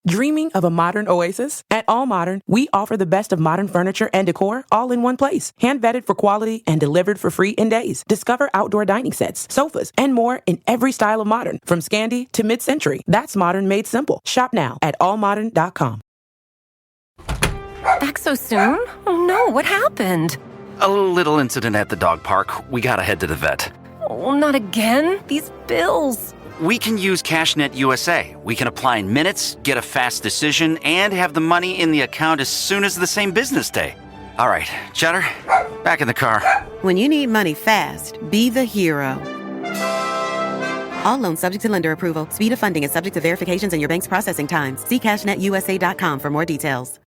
Dreaming of a modern oasis? At All Modern, we offer the best of modern furniture and decor all in one place. Hand vetted for quality and delivered for free in days. Discover outdoor dining sets, sofas, and more in every style of modern, from Scandi to mid-century. That's modern made simple. Shop now at allmodern.com. Back so soon? Oh no, what happened? A little incident at the dog park. We gotta head to the vet. Oh, not again. These bills. We can use CashNet USA. We can apply in minutes, get a fast decision, and have the money in the account as soon as the same business day. All right, Cheddar, back in the car. When you need money fast, be the hero. All loans subject to lender approval. Speed of funding is subject to verifications and your bank's processing times. See cashnetusa.com for more details.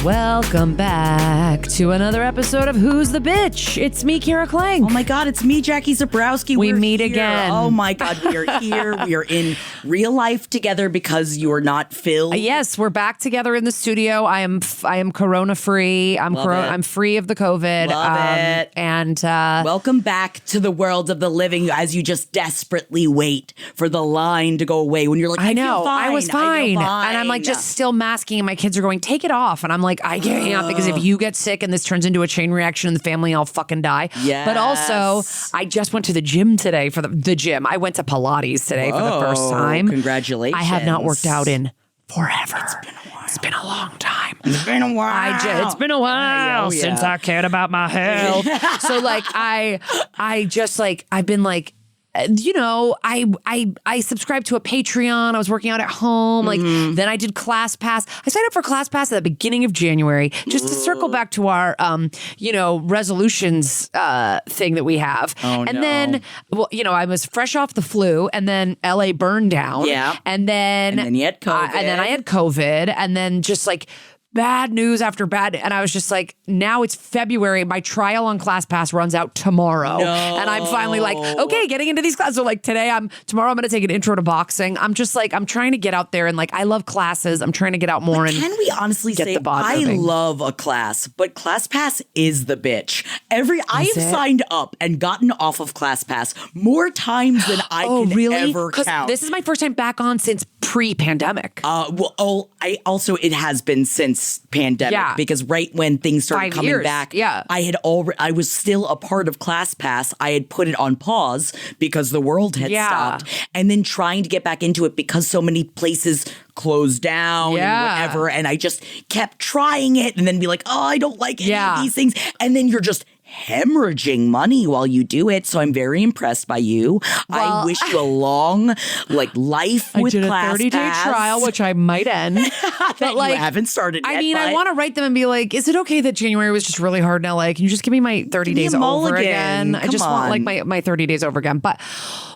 Welcome back to another episode of Who's the Bitch? It's me, Kara Klang. Oh my God, it's me, Jackie Zabrowski. We We're meet here. again. Oh my God, we are here. We are in real life together because you're not Phil. Yes, we're back together in the studio. I am corona free. I'm free of the COVID. Love it. And welcome back to the world of the living as you just desperately wait for the line to go away when you're like, I know, feel fine. I was fine. And I'm like just still masking and my kids are going, take it off. And I'm like, I can't because if you get sick and this turns into a chain reaction in the family, I'll fucking die. Yes. But also, I just went to the gym today for the gym. I went to Pilates today for the first time. Congratulations. I have not worked out in forever. It's been a long time. It's been a while. It's been a while since I cared about my health. So like I've been like, you know, I subscribed to a Patreon. I was working out at home. Like then I did ClassPass. I signed up for ClassPass at the beginning of January just to circle back to our, resolutions thing that we have. Oh, and then, well, you know, I was fresh off the flu, and then LA burned down. Yeah. And then you had COVID. And then I had COVID, and then just like bad news after bad. And I was just like, now it's February. My trial on ClassPass runs out tomorrow. No. And I'm finally like, okay, getting into these classes. So like tomorrow I'm going to take an intro to boxing. I'm just like, I'm trying to get out there and like, I love classes. I'm trying to get out more and can we honestly get say the bod I moving. love a class, but ClassPass is the bitch. I have signed up and gotten off of ClassPass more times than I can ever count. This is my first time back on since pre-pandemic. It has been since pandemic because right when things started coming back, I was still a part of ClassPass. I had put it on pause because the world had stopped, and then trying to get back into it because so many places closed down and whatever, and I just kept trying it and then be like, oh, I don't like any of these things, and then you're just hemorrhaging money while you do it. So I'm very impressed by you. I wish you a long life with ClassPass. I did a 30-day trial, which I might end. But you haven't started yet. I mean, I want to write them and be like, is it okay that January was just really hard in LA? Can you just give me my 30 days over again? I just want like my 30 days over again. But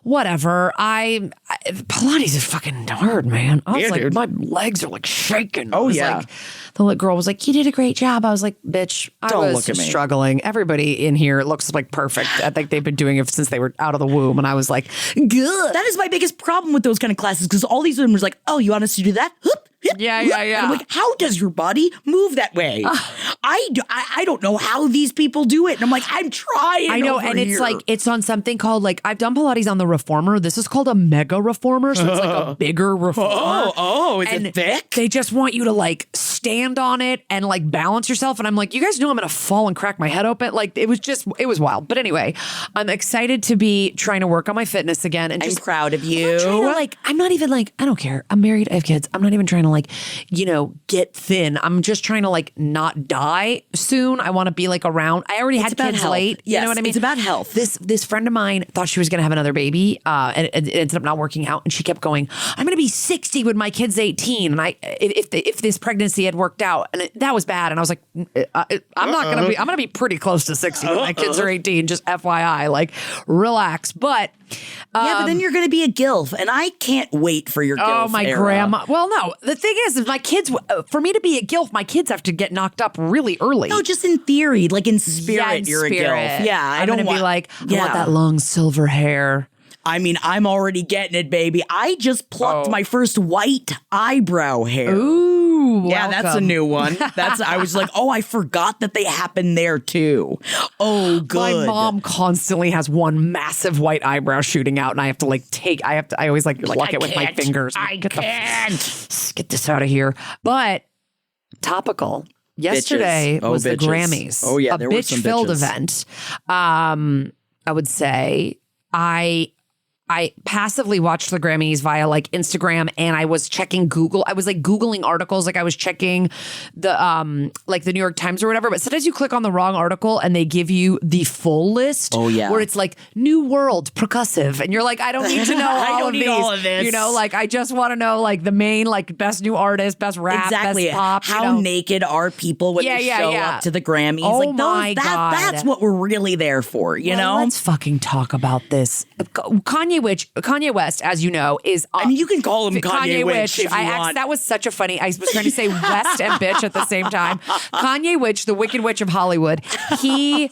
whatever. Pilates is fucking hard, man. I was like, my legs are like shaking. Oh, like, the girl was like, you did a great job. I was like, bitch, I was struggling. Everybody in here looks like perfect. I think they've been doing it since they were out of the womb. And I was like, good. That is my biggest problem with those kind of classes because all these women was like, oh, you want us to do that? Yeah. And I'm like, how does your body move that way? I don't know how these people do it. And I'm like, I'm trying. I know. And it's like, it's on something called like, I've done Pilates on the reformer. This is called a mega reformer. So it's like a bigger reformer. Is it thick? They just want you to like stand on it and like balance yourself. And I'm like, you guys know I'm going to fall and crack my head open. Like it was wild. But anyway, I'm excited to be trying to work on my fitness again. And I'm proud of you. I'm not even like, I don't care. I'm married. I have kids. I'm not even trying to like, get thin. I'm just trying to like not die soon. I want to be like around. I already had kids late. Yes, you know what I mean? It's about health. This friend of mine thought she was going to have another baby and it ended up not working out. And she kept going, I'm going to be 60 when my kid's 18. And if this pregnancy had worked out, and that was bad. And I was like, I'm going to be pretty close to 60 when my kids are 18. Just FYI, like relax. But but then you're going to be a GILF, and I can't wait for your GILF. Oh, my grandma. Well, no, the thing is my kids, for me to be a GILF, my kids have to get knocked up really early. No, just in theory, like in spirit, you're a GILF. Yeah, I'm going to be like, I want that long silver hair. I mean, I'm already getting it, baby. I just plucked my first white eyebrow hair. Ooh. Ooh, yeah, welcome. that's a new one. I was like, oh, I forgot that they happened there too. Oh, good. My mom constantly has one massive white eyebrow shooting out, and I have to I always pluck it with my fingers. I can't. Get this out of here. But topical. Yesterday was the Grammys. Oh yeah, a there were some bitch-filled bitches. event. I would say I passively watched the Grammys via Instagram, and I was checking Google. I was Googling articles, I was checking the the New York Times or whatever. But sometimes you click on the wrong article and they give you the full list. Oh yeah, where it's New World percussive, and you're I don't need to know all of these. All of this. I just want to know the main best new artist, best rap, exactly. best pop. How naked are people when they show up to the Grammys? Oh my God, that's what we're really there for. You know, let's fucking talk about this. Kanye West, as you know, is. You can call him Kanye Witch if you want. That was such a funny. I was trying to say West and bitch at the same time. Kanye Witch, the Wicked Witch of Hollywood. He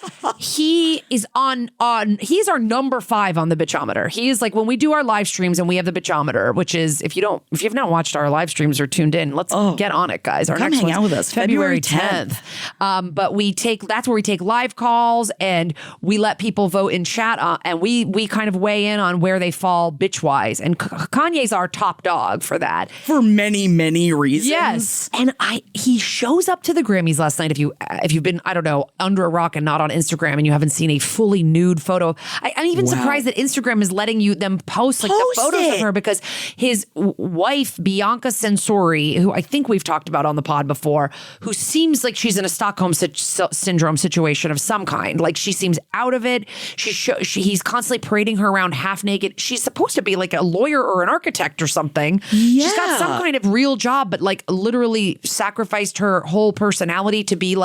is on. He's our number 5 on the bitchometer. He is when we do our live streams and we have the bitchometer, which is if you've not watched our live streams or tuned in, let's get on it, guys. Our Come next hang out with us, February 10th. But that's where we take live calls and we let people vote in chat and we kind of weigh in on where they fall bitch-wise. And Kanye's our top dog for that. For many, many reasons. Yes. And he shows up to the Grammys last night. If you've been, I don't know, under a rock and not on Instagram and you haven't seen a fully nude photo. I'm even surprised that Instagram is letting them post the photos of her, because his wife, Bianca Censori, who I think we've talked about on the pod before, who seems like she's in a Stockholm syndrome situation of some kind. She seems out of it. He's constantly parading her around half naked. She's supposed to be a lawyer or an architect or something. Yeah. She's got some kind of real job, but literally sacrificed her whole personality to be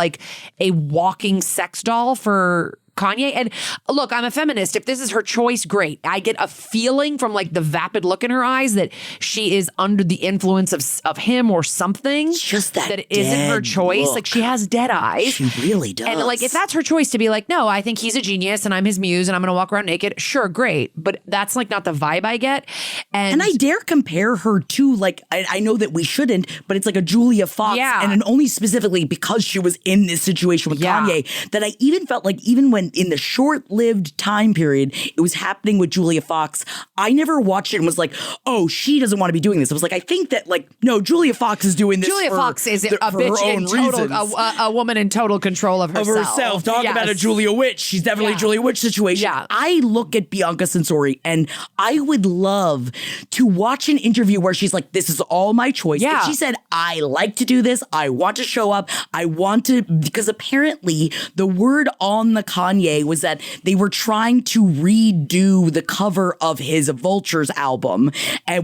a walking sex doll for Kanye. And look, I'm a feminist. If this is her choice, great. I get a feeling from the vapid look in her eyes that she is under the influence of him or something. It's just that it isn't her choice. Look. She has dead eyes. She really does. And if that's her choice to be no, I think he's a genius and I'm his muse and I'm going to walk around naked. Sure, great. But that's not the vibe I get. And I dare compare her to I know that we shouldn't, but it's a Julia Fox. Yeah. And only specifically because she was in this situation with Kanye that I even felt even when in the short-lived time period it was happening with Julia Fox, I never watched it and was oh, she doesn't want to be doing this. I was I think that no, Julia Fox is doing this. Julia Fox is a bitch in total, a woman in total control of herself. Talk about a Julia Witch. She's definitely a Julia Witch situation. Yeah. I look at Bianca Censori and I would love to watch an interview where she's this is all my choice. Yeah. If she said, I like to do this. I want to show up. I want to, because apparently the word on the Kanye was that they were trying to redo the cover of his Vultures album,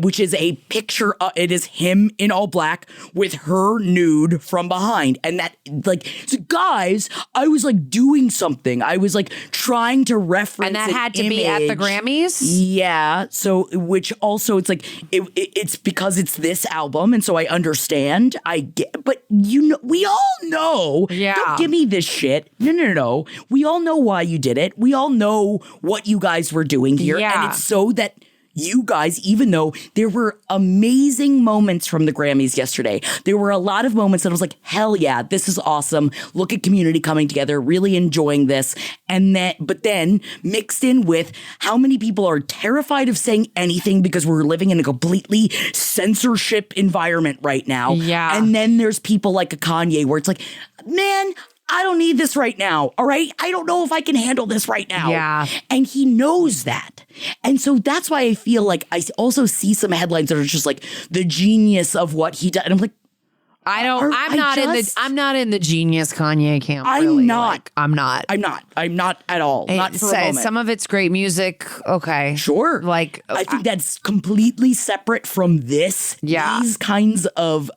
which is a picture. It is him in all black with her nude from behind. And that so guys, I was doing something. I was trying to reference and that had to image. be at the Grammys? Yeah. So, which also it's it's because it's this album. And so I understand. I get, but we all know. Yeah. Don't give me this shit. No. We all know why you did it. We all know what you guys were doing here. Yeah. And it's so that you guys, even though there were amazing moments from the Grammys yesterday, there were a lot of moments that I was hell yeah, this is awesome. Look at community coming together, really enjoying this. But then mixed in with how many people are terrified of saying anything because we're living in a completely censorship environment right now. Yeah. And then there's people like a Kanye where it's man, I don't need this right now. All right. I don't know if I can handle this right now. Yeah. And he knows that. And so that's why I feel I also see some headlines that are just the genius of what he does. And I'm I'm not in the genius Kanye camp. I'm really. not. I'm not. I'm not at all. Not for a moment. Some of it's great music. Okay. Sure. I think that's completely separate from this. Yeah. These kinds of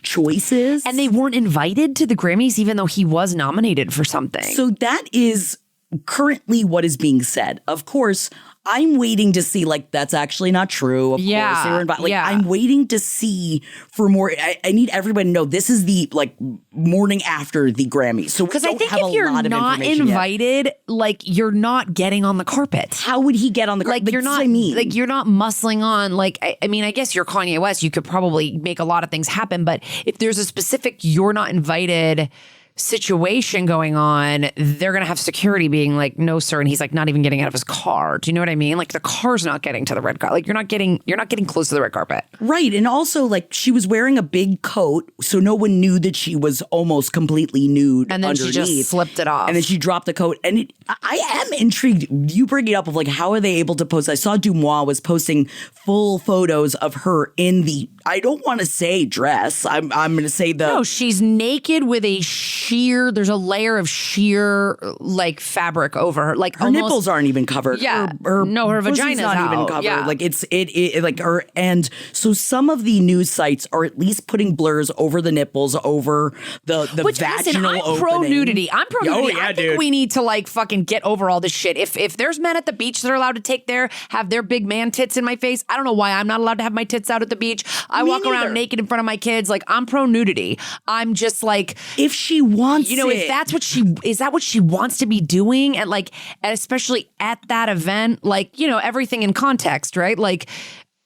choices. And they weren't invited to the Grammys, even though he was nominated for something. So that is currently what is being said. Of course, I'm waiting to see, like, that's actually not true. Of course. I'm waiting to see for more. I need everybody to know this is the, like, morning after the Grammys. So because I think if you're not invited, like, you're not getting on the carpet. How would he get on the carpet? Like, you're not, like, you're not muscling on. Like, I mean, I guess you're Kanye West. You could probably make a lot of things happen. But if there's a specific you're not invited situation going on, they're going to have security being like, no, sir. And he's like not even getting out of his car. Do you know what I mean? Like the car's not getting to the red carpet. Like you're not getting close to the red carpet. Right. And also like she was wearing a big coat. So no one knew that she was almost completely nude. And then underneath. She just slipped it off. And then she dropped the coat. And I am intrigued. You bring it up of like, how are they able to post? I saw Dumois was posting full photos of her in the, I don't want to say dress. I'm going to say No, she's naked with a there's a layer of sheer like fabric over her. Like her nipples aren't even covered. Yeah. Her vagina's not out. even covered. Yeah. Like it like her. And so some of the news sites are at least putting blurs over the nipples, over the vaginal opening. I'm pro nudity. I'm pro nudity. Oh, yeah, I think we need to like fucking get over all this shit. If there's men at the beach that are allowed to have their big man tits in my face, I don't know why I'm not allowed to have my tits out at the beach. I walk around naked in front of my kids. Like I'm pro nudity. I'm just like, if she wants, if that's what is that what she wants to be doing? And like, and especially at that event, like, everything in context, right? Like,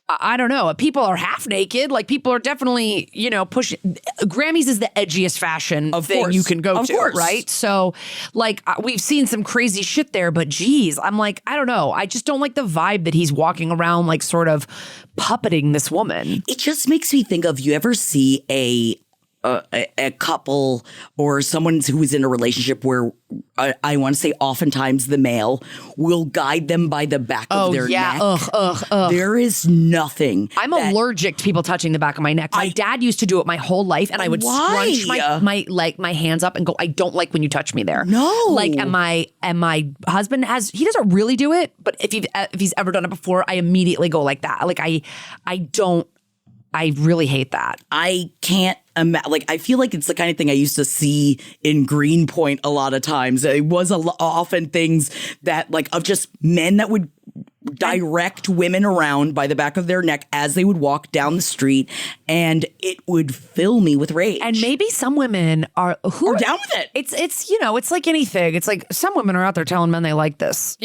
I don't know. People are half naked. Like people are definitely, pushing. Grammys is the edgiest fashion thing you can go to, right? So like we've seen some crazy shit there, but geez, I'm like, I don't know. I just don't like the vibe that he's walking around like sort of puppeting this woman. It just makes me think of, you ever see a couple or someone who is in a relationship where I want to say oftentimes the male will guide them by the back of their neck. There is nothing. I'm allergic to people touching the back of my neck. My dad used to do it my whole life, and I would scrunch my hands up and go, I don't like when you touch me there. No. Like, and my husband he doesn't really do it, but if he's ever done it before, I immediately go like that. Like I really hate that. I can't imagine. Like, I feel like it's the kind of thing I used to see in Greenpoint a lot of times. It was often things that, like, of just men that would direct women around by the back of their neck as they would walk down the street, and it would fill me with rage. And maybe some women are down with it. It's it's like anything. It's like some women are out there telling men they like this,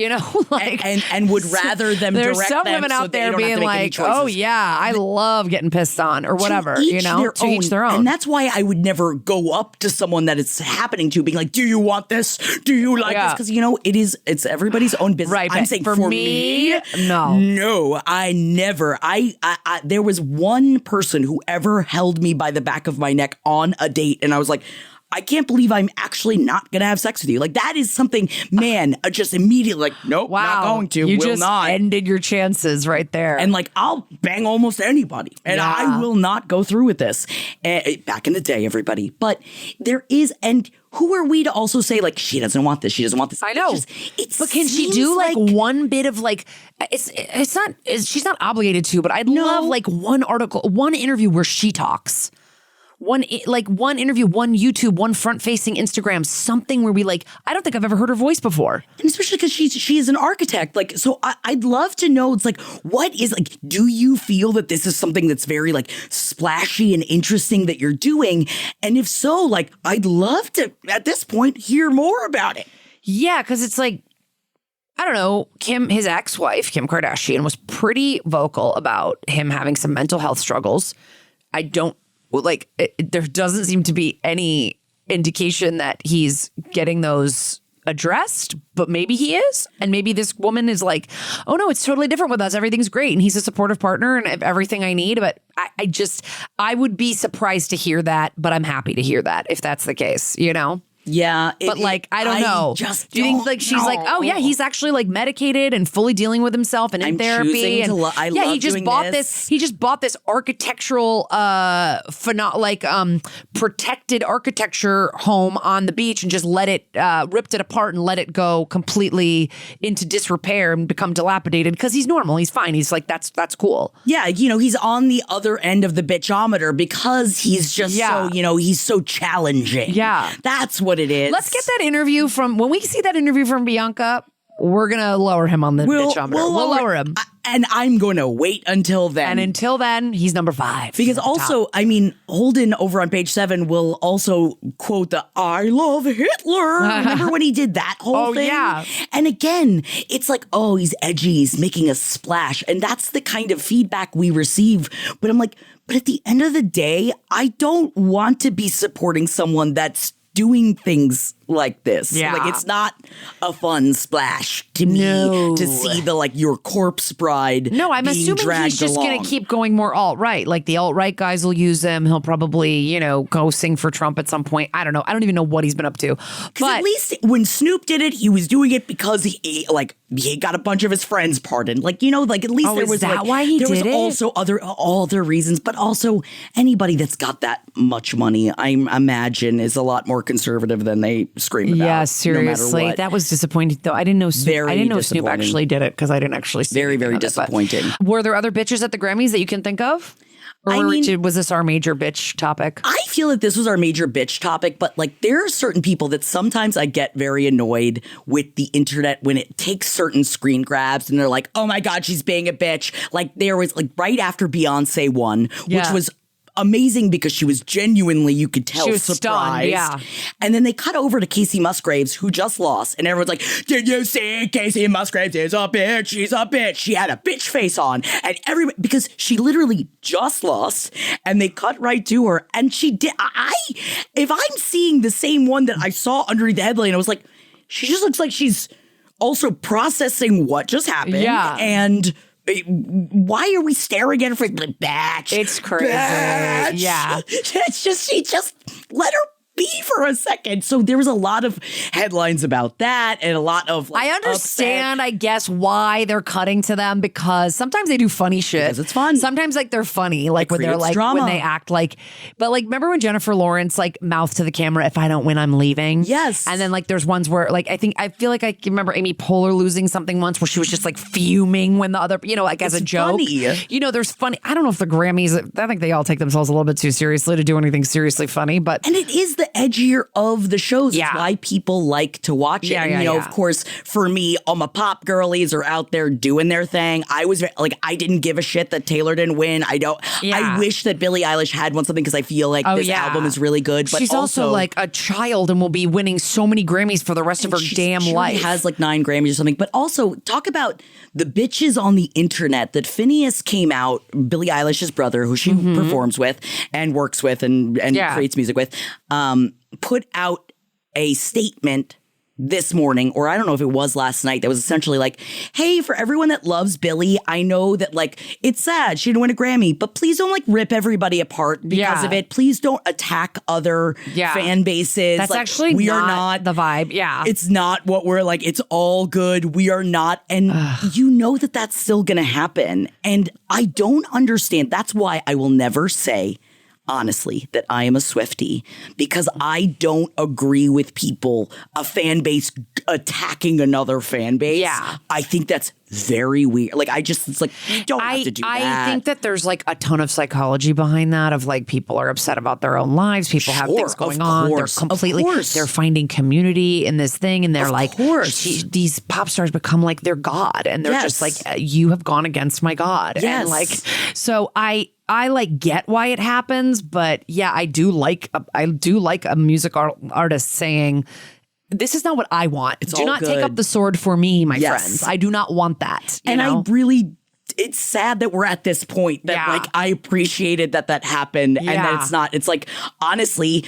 like and would rather them direct them. There's some women out there being like, oh yeah, I love getting pissed on or whatever. To each their own. And that's why I would never go up to someone that it's happening to, being like, do you want this? Do you like this? Because it's everybody's own business. Right. I'm saying for me. No, I never. I there was one person who ever held me by the back of my neck on a date, and I was like, I can't believe I'm actually not going to have sex with you. Like, that is something, man, just immediately like, nope, not going to. You will just not. ended your chances right there. And like, I'll bang almost anybody, and I will not go through with this. Back in the day, everybody. But there is, and who are we to also say, like, she doesn't want this, she doesn't want this? I know. But can she do like one bit of like, she's not obligated to, but I'd love like one interview where she talks. One interview, one YouTube, one front-facing Instagram, something where we like, I don't think I've ever heard her voice before. And especially because she is an architect. Like, so I'd love to know, it's like, what is, like, do you feel that this is something that's very, like, splashy and interesting that you're doing? And if so, like, I'd love to, at this point, hear more about it. Yeah, because it's like, I don't know, his ex-wife, Kim Kardashian, was pretty vocal about him having some mental health struggles. There doesn't seem to be any indication that he's getting ththose addressed, but maybe he is. And maybe this woman is like, oh no, it's totally different with us. Everything's great. And he's a supportive partner and everything I need. But I would be surprised to hear that, but I'm happy to hear that if that's the case, Yeah. But I don't know. Do you think like she's like, oh yeah, he's actually like medicated and fully dealing with himself and in therapy. And he just bought this. He just bought this architectural, protected architecture home on the beach and just ripped it apart and let it go completely into disrepair and become dilapidated because he's normal. He's fine. He's like, that's cool. Yeah. He's on the other end of the bitchometer because he's just so, he's so challenging. Yeah. That's what what it is. Let's get that interview from, when we see that interview from Bianca, we're going to lower him on the bitchometer. We'll lower him. And I'm going to wait until then. And until then, he's number 5. Because also, I mean, Holden over on page 7 will also quote the I love Hitler. Remember when he did that whole thing? Yeah. And again, it's like, oh, he's edgy. He's making a splash. And that's the kind of feedback we receive. But I'm like, but at the end of the day, I don't want to be supporting someone that's doing things like this. Yeah. Like, it's not a fun splash to me to see the, like, your corpse bride. No, I'm assuming he's just going to keep going more alt-right. Like, the alt-right guys will use him. He'll probably, you know, go sing for Trump at some point. I don't know. I don't even know what he's been up to. But at least when Snoop did it, he was doing it because he got a bunch of his friends pardoned. Like, you know, like, at least there was why he there did was also other reasons, but also anybody that's got that much money, I imagine, is a lot more conservative than they scream about. Yeah, seriously. No matter what. That was disappointing, though. I didn't know Snoop actually did it because I didn't actually see very, very disappointing. Were there other bitches at the Grammys that you can think of? Or was this our major bitch topic? I feel that this was our major bitch topic, but like there are certain people that sometimes I get very annoyed with the internet when it takes certain screen grabs and they're like, oh my God, she's being a bitch. Like there was like right after Beyonce won, which was amazing because she was genuinely, you could tell, she was surprised. Stunned, yeah. And then they cut over to Kacey Musgraves, who just lost. And everyone's like, did you see Kacey Musgraves is a bitch? She's a bitch. She had a bitch face on. And everybody, because she literally just lost. And they cut right to her. And she did, if I'm seeing the same one that I saw underneath the headline, I was like, she just looks like she's also processing what just happened. Yeah. And why are we staring at her for the batch? It's crazy. Batch. Yeah. It's just, she just let her be for a second. So there was a lot of headlines about that and a lot of like, I understand, I guess, why they're cutting to them because sometimes they do funny shit. Because it's fun. Sometimes like they're funny, like when they're like drama. when they act like, but like remember when Jennifer Lawrence like mouthed to the camera, "If I don't win, I'm leaving." Yes. And then like there's ones where like I feel like I remember Amy Poehler losing something once where she was just like fuming when the other, you know, like as a joke. Funny. You know, there's funny. I don't know if the Grammys, I think they all take themselves a little bit too seriously to do anything seriously funny, but and it is the edgier of the shows. Yeah. It's why people like to watch it. Yeah, and, you know, of course, for me, all my pop girlies are out there doing their thing. I was like, I didn't give a shit that Taylor didn't win. I wish that Billie Eilish had won something because I feel like this album is really good. But she's also like a child and will be winning so many Grammys for the rest of her damn life. She has like 9 Grammys or something. But also talk about the bitches on the internet that Phineas came out, Billie Eilish's brother, who she performs with and works with and creates music with, put out a statement this morning, or I don't know if it was last night, that was essentially like, hey, for everyone that loves Billie, I know that like it's sad she didn't win a Grammy, but please don't like rip everybody apart because of it. Please don't attack other fan bases. That's like, actually we are not the vibe. Yeah. It's not what we're like. It's all good. We are not. And you know that that's still going to happen. And I don't understand. That's why I will never say honestly, that I am a Swiftie because I don't agree with people, a fan base attacking another fan base. Yeah. I think that's very weird. Like, it's like, you don't have to do that. I think that there's like a ton of psychology behind that of like people are upset about their own lives. People have things going on. They're completely, they're finding community in this thing. And they're these pop stars become like their God. And they're just like, you have gone against my God. Yes. And like, so I like get why it happens, but yeah, I do like a music artist saying, this is not what I want. Do not take up the sword for me, my friends. I do not want that. You know? It's sad that we're at this point that like I appreciated that happened and that it's like, honestly,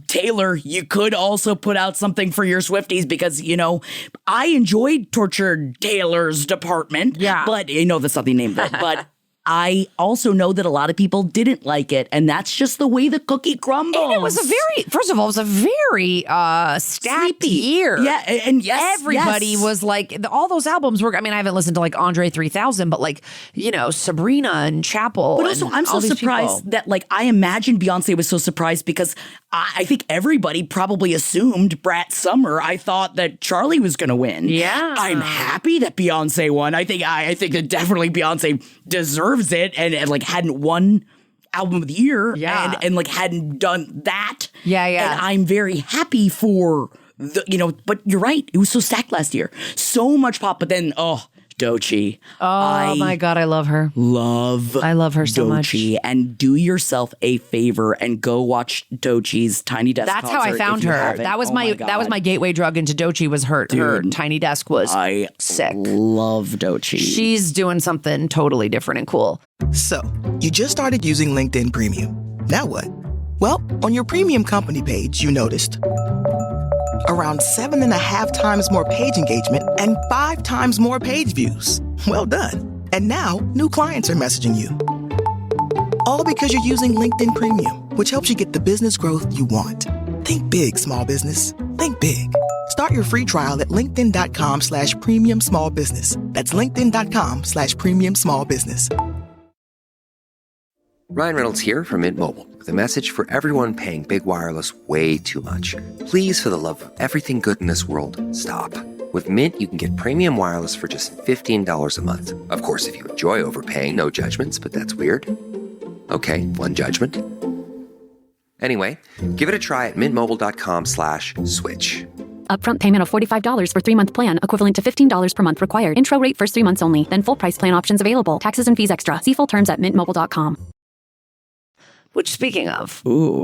Taylor, you could also put out something for your Swifties because, you know, I enjoyed Tortured Taylor's Department. Yeah. But, you know, that's not the name of it. But I also know that a lot of people didn't like it, and that's just the way the cookie crumbles. And it was a very stacked year. Yeah, and everybody was like, all those albums were, I mean, I haven't listened to like Andre 3000, but like, you know, Sabrina and Chapel. But also, I'm so surprised that like, I imagine Beyonce was so surprised because I think everybody probably assumed Brat Summer. I thought that Charlie was going to win. Yeah. I'm happy that Beyonce won. I think that definitely Beyonce deserves it and like hadn't won album of the year and like hadn't done that. Yeah. And I'm very happy for but you're right. It was so stacked last year. So much pop, but then, Doechii. Oh my God, I love her. I love her so Doechii, much. and do yourself a favor and go watch Doechii's Tiny Desk That's concert how I found her. That was my gateway drug into Doechii was her Tiny Desk was sick. Love Doechii. She's doing something totally different and cool. So, you just started using LinkedIn Premium. Now what? Well, on your premium company page, you noticed around 7.5 times more page engagement and 5 times more page views. Well done. And now, new clients are messaging you. All because you're using LinkedIn Premium, which helps you get the business growth you want. Think big, small business. Think big. Start your free trial at linkedin.com/premium small business. That's linkedin.com/premium small business. Ryan Reynolds here from Mint Mobile with a message for everyone paying big wireless way too much. Please, for the love of everything good in this world, stop. With Mint, you can get premium wireless for just $15 a month. Of course, if you enjoy overpaying, no judgments, but that's weird. Okay, one judgment. Anyway, give it a try at mintmobile.com/switch. Upfront payment of $45 for 3-month plan, equivalent to $15 per month required. Intro rate first 3 months only. Then full price plan options available. Taxes and fees extra. See full terms at mintmobile.com. Which, speaking of,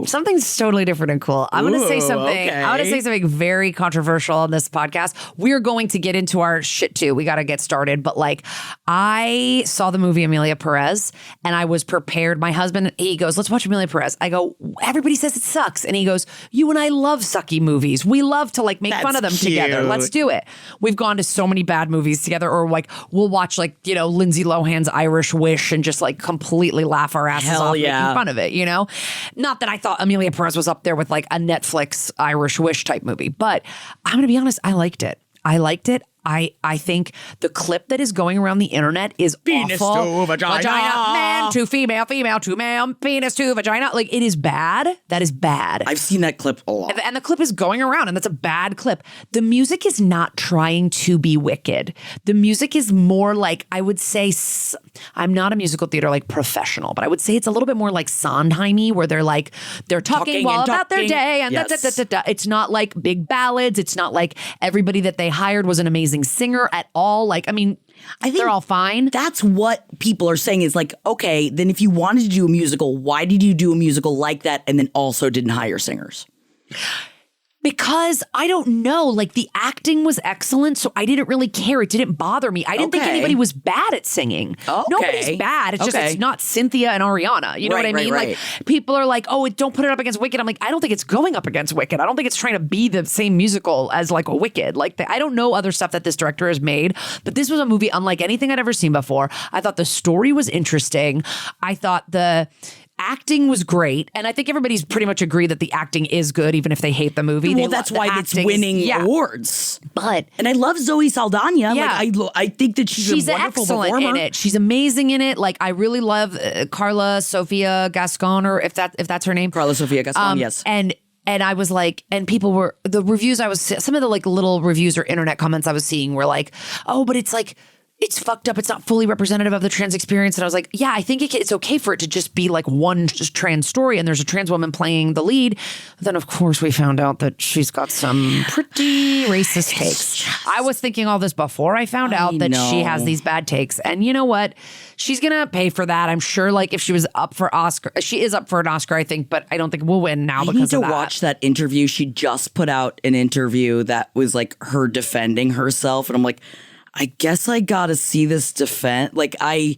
something's totally different and cool. I'm going to say something. Okay. I'm going to say something very controversial on this podcast. We're going to get into our shit too. We got to get started. But like, I saw the movie Emilia Pérez, and I was prepared. My husband, he goes, "Let's watch Emilia Pérez." I go, "Everybody says it sucks," and he goes, "You and I love sucky movies. We love to like make fun of them together. Let's do it." We've gone to so many bad movies together, or like we'll watch like Lindsay Lohan's Irish Wish and just like completely laugh our asses off making fun of it. Not that I thought Emilia Pérez was up there with like a Netflix Irish Wish type movie, but I'm going to be honest, I liked it. I think the clip that is going around the internet is penis awful. To vagina. Man to female, female to male, penis to vagina. Like, it is bad. That is bad. I've seen that clip a lot. And the clip is going around, and that's a bad clip. The music is not trying to be wicked. The music is more like, I would say, I'm not a musical theater like professional, but I would say it's a little bit more like Sondheim-y, where they're talking about their day, and it's not like big ballads. It's not like everybody that they hired was an amazing singer at all. I think they're all fine. That's what people are saying is like, okay, then if you wanted to do a musical, why did you do a musical like that and then also didn't hire singers? Because I don't know, like the acting was excellent, so I didn't really care. It didn't bother me. I didn't think anybody was bad at singing. Nobody's bad. It's just it's not Cynthia and Ariana. You know what I mean? Like people are like, "Oh, don't put it up against Wicked." I'm like, I don't think it's going up against Wicked. I don't think it's trying to be the same musical as like a Wicked. Like I don't know other stuff that this director has made, but this was a movie unlike anything I'd ever seen before. I thought the story was interesting. I thought the acting was great, and I think everybody's pretty much agreed that the acting is good, even if they hate the movie. Well, that's why it's winning awards. And I love Zoe Saldana. Yeah. Like, I think that she's a wonderful excellent performer. in it. She's amazing in it. Like, I really love Carla Sofia Gascon, or if that's her name, Carla Sofia Gascon. Yes, and I was like, and people were, the reviews I was, some of the like little reviews or internet comments I was seeing were like, "Oh, but it's like, it's fucked up. It's not fully representative of the trans experience." And I was like, yeah, I think it's okay for it to just be like one just trans story, and there's a trans woman playing the lead. Then, of course, we found out that she's got some pretty racist takes. I was thinking all this before I found out that she has these bad takes. And you know what? She's going to pay for that. I'm sure, like, if she was up for Oscar, she is up for an Oscar, I think, but I don't think we'll win now because of that. I need to watch that interview. She just put out an interview that was like her defending herself. And I'm like, I guess I gotta see this defense. Like, I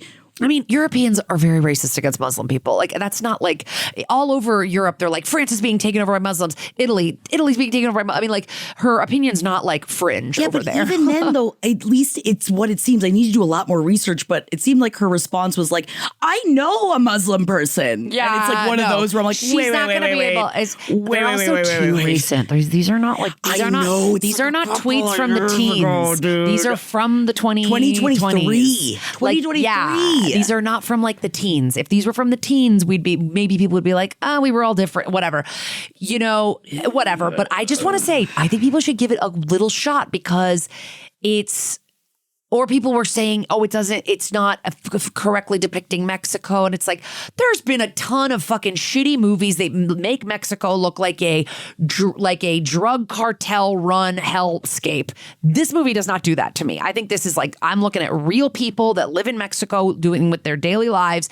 mean, Europeans are very racist against Muslim people. Like, that's not like all over Europe. They're like, France is being taken over by Muslims. Italy's being taken over by, I mean, like, her opinion's not like fringe over there. Yeah, but even then, though, at least it's what it seems. I need to do a lot more research, but it seemed like her response was like, I know a Muslim person. Yeah, and it's like one of those where I'm like, she's not going to be able. They're also too recent. These are not like, these are not tweets from the teens. These are from the 2023. 2023. Yeah. These are not from like the teens. If these were from the teens, maybe people would be like, we were all different, whatever, whatever. But I just want to say, I think people should give it a little shot because it's Or people were saying, oh, it's not correctly depicting Mexico. And it's like, there's been a ton of fucking shitty movies that make Mexico look like a drug cartel run hellscape. This movie does not do that to me. I think this is like, I'm looking at real people that live in Mexico doing with their daily lives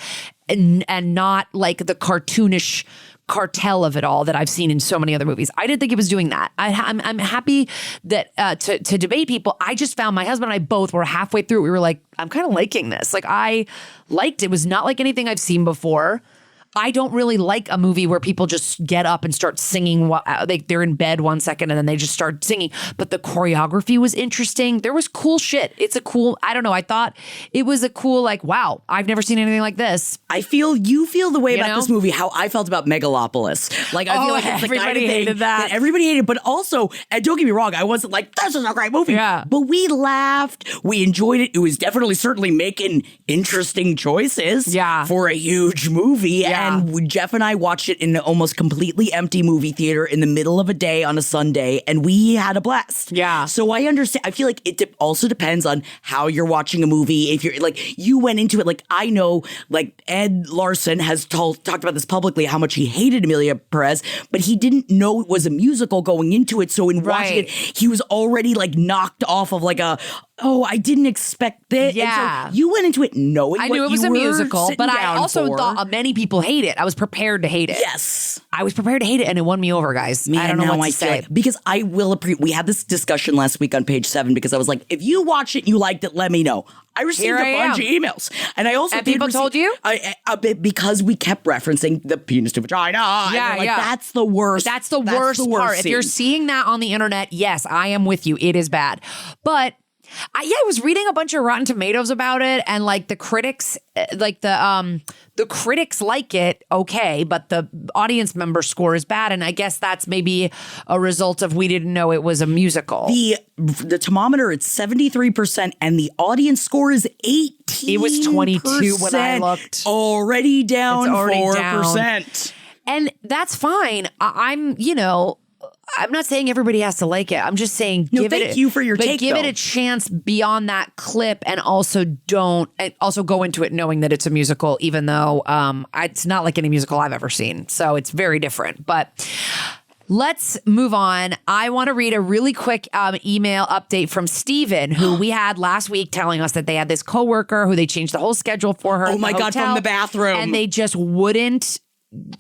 and not like the cartoonish cartel of it all that I've seen in so many other movies. I didn't think it was doing that. I'm happy that to debate people. I just found my husband and I both were halfway through. We were like, I'm kind of liking this. Like I liked it. It was not like anything I've seen before. I don't really like a movie where people just get up and start singing. They're in bed 1 second and then they just start singing. But the choreography was interesting. There was cool shit. I don't know. I thought it was a cool, like, wow, I've never seen anything like this. You feel the way about this movie how I felt about Megalopolis. Like, I feel like it's everybody hated that. Everybody hated, but also, and don't get me wrong, I wasn't like, this is a great movie. Yeah. But we laughed. We enjoyed it. It was certainly making interesting choices for a huge movie. Yeah. And Jeff and I watched it in an almost completely empty movie theater in the middle of a day on a Sunday, and we had a blast. Yeah. So I understand. I feel like it also depends on how you're watching a movie. If you're like, you went into it, like, I know, like, Ed Larson has talked about this publicly, how much he hated Emilia Pérez, but he didn't know it was a musical going into it. So in watching it, he was already like knocked off of like I didn't expect this. Yeah. And so you went into it knowing I knew it was a musical, but I also for. thought many people hate it. I was prepared to hate it. Yes. I was prepared to hate it, and it won me over, guys. Man, I don't know what to say. Because I will we had this discussion last week on page 7 because I was like, if you watch it and you liked it, let me know. I received a bunch of emails. And I also people told you? Because we kept referencing the penis to vagina. Yeah, that's the worst. That's the worst part. If you're seeing that on the internet, yes, I am with you. It is bad. But I was reading a bunch of Rotten Tomatoes about it, and like the critics, the critics like it, okay, but the audience member score is bad, and I guess that's maybe a result of we didn't know it was a musical. The thermometer, it's 73%, and the audience score is 18%. It was 22 when I looked. Already down 4%. Down. And that's fine. I'm not saying everybody has to like it. I'm just saying give it a chance beyond that clip, and also go into it knowing that it's a musical, even though it's not like any musical I've ever seen. So it's very different. But let's move on. I want to read a really quick email update from Steven, who we had last week, telling us that they had this coworker who they changed the whole schedule for her. Oh my God, from the bathroom. And they just wouldn't.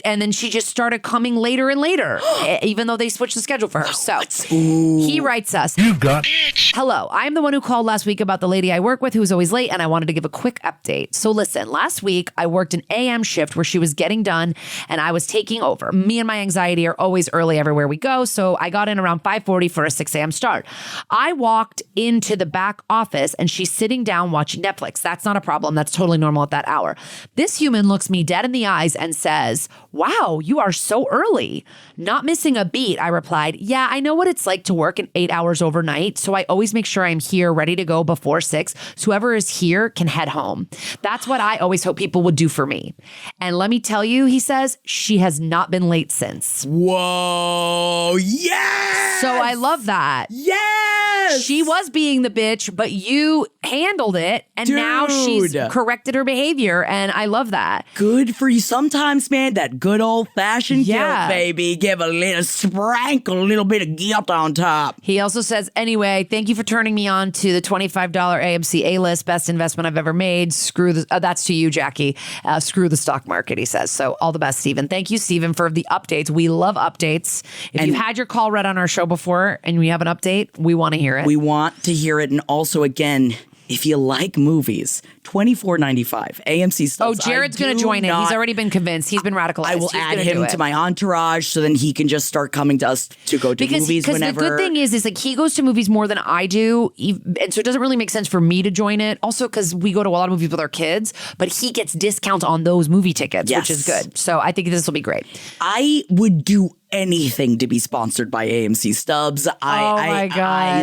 And then she just started coming later and later, even though they switched the schedule for her. So he writes us, hello, I'm the one who called last week about the lady I work with who is always late, and I wanted to give a quick update. So listen, last week I worked an AM shift where she was getting done and I was taking over. Me and my anxiety are always early everywhere we go, so I got in around 5:40 for a 6 a.m. start. I walked into the back office and she's sitting down watching Netflix. That's not a problem. That's totally normal at that hour. This human looks me dead in the eyes and says, wow, you are so early. Not missing a beat, I replied, yeah, I know what it's like to work in 8 hours overnight, so I always make sure I'm here ready to go before 6, so whoever is here can head home. That's what I always hope people would do for me. And let me tell you, he says, she has not been late since. Whoa, yes! So I love that. Yes! She was being the bitch, but you handled it, and now she's corrected her behavior, and I love that. Good for you. Sometimes, man, that good old-fashioned guilt, baby. Give a little sprinkle, a little bit of guilt on top. He also says, anyway, thank you for turning me on to the $25 AMC A-list, best investment I've ever made. That's to you, Jackie. Screw the stock market, he says. So all the best, Stephen. Thank you, Stephen, for the updates. We love updates. If you've had your call read on our show before and we have an update, we want to hear it. We want to hear it. And also, again, if you like movies, $24.95 AMC Stubs. Oh, Jared's going to join in. He's already been convinced. He's been radicalized. I will add him to my entourage so then he can just start coming to us to go to movies whenever. Because the good thing is like he goes to movies more than I do. And so it doesn't really make sense for me to join it. Also because we go to a lot of movies with our kids, but he gets discounts on those movie tickets, which is good. So I think this will be great. I would do anything to be sponsored by AMC Stubs. My God.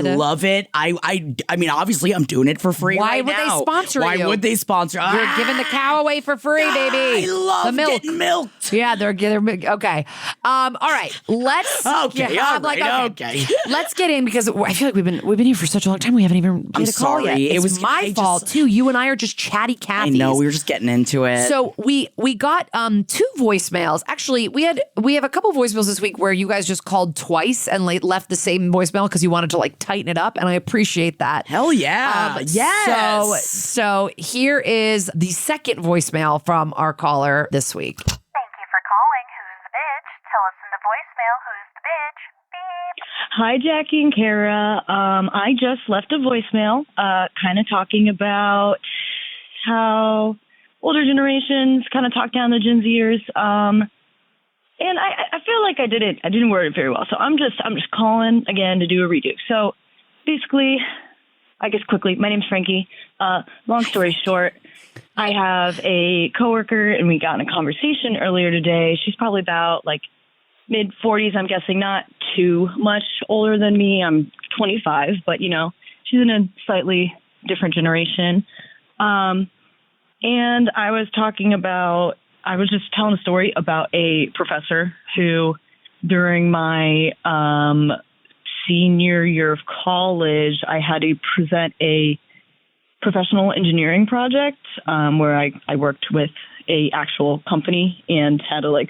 I love it. I mean, obviously I'm doing it for free Why right would now. they sponsor you? Why would they sponsor? You're giving the cow away for free, baby. I love the milk. Getting milked. Yeah, they're okay. All right, let's. Okay, okay. Let's get in because I feel like we've been here for such a long time. We haven't even made a call yet. It was my fault too. You and I are just chatty Cathy's. I know, we were just getting into it. So we got 2 voicemails. Actually, we have a couple voicemails this week where you guys just called twice and left the same voicemail because you wanted to tighten it up, and I appreciate that. Hell yeah! Yes. So here is the second voicemail from our caller this week. Thank you for calling. Who's the bitch? Tell us in the voicemail who's the bitch. Beep. Hi, Jackie and Kara. I just left a voicemail kind of talking about how older generations kind of talk down the Gen Zers. And I feel like I didn't word it very well. So I'm just calling again to do a redo. So basically, I guess quickly, my name's Frankie. Long story short, I have a coworker and we got in a conversation earlier today. She's probably about mid 40s, I'm guessing, not too much older than me. I'm 25, but she's in a slightly different generation. And I was just telling a story about a professor who, during my senior year of college, I had to present a professional engineering project where I worked with a actual company and had to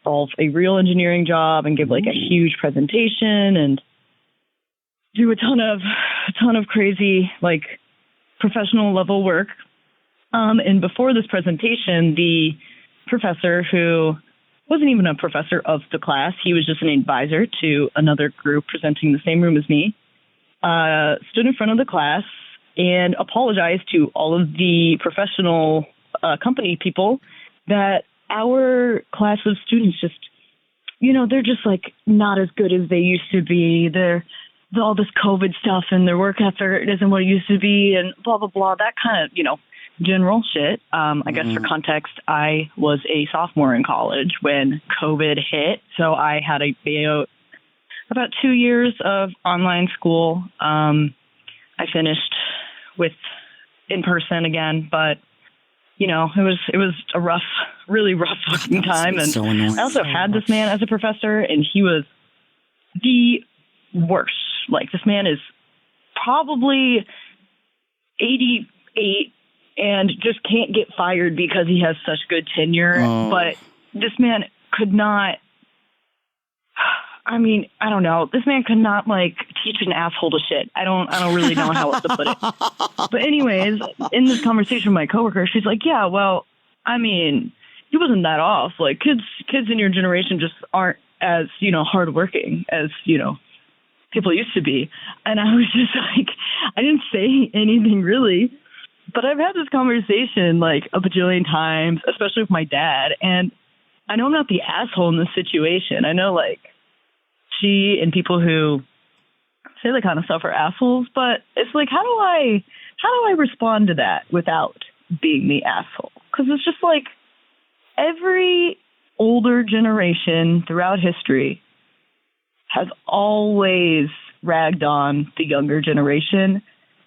solve a real engineering job and give a huge presentation and do a ton of crazy professional level work. And before this presentation, the professor, who wasn't even a professor of the class, he was just an advisor to another group presenting the same room as me, stood in front of the class and apologized to all of the professional company people that our class of students just, they're just not as good as they used to be. They're all this COVID stuff and their work ethic isn't what it used to be and blah, blah, blah. That kind of, general shit. I guess for context, I was a sophomore in college when COVID hit. So I had about 2 years of online school. I finished with in person again, but it was a really rough fucking time. And so annoying. I also had this man as a professor, and he was the worst. This man is probably 88 and just can't get fired because he has such good tenure. Oh. But this man could not, I don't know. This man could not teach an asshole to shit. I don't really know how else to put it. But anyways, in this conversation with my coworker, she's like, yeah, well, he wasn't that off. Kids in your generation just aren't as, hardworking as, people used to be. And I was just I didn't say anything really. But I've had this conversation a bajillion times, especially with my dad. And I know I'm not the asshole in this situation. I know she and people who say that kind of stuff are assholes, but it's how do I respond to that without being the asshole? Because it's just every older generation throughout history has always ragged on the younger generation.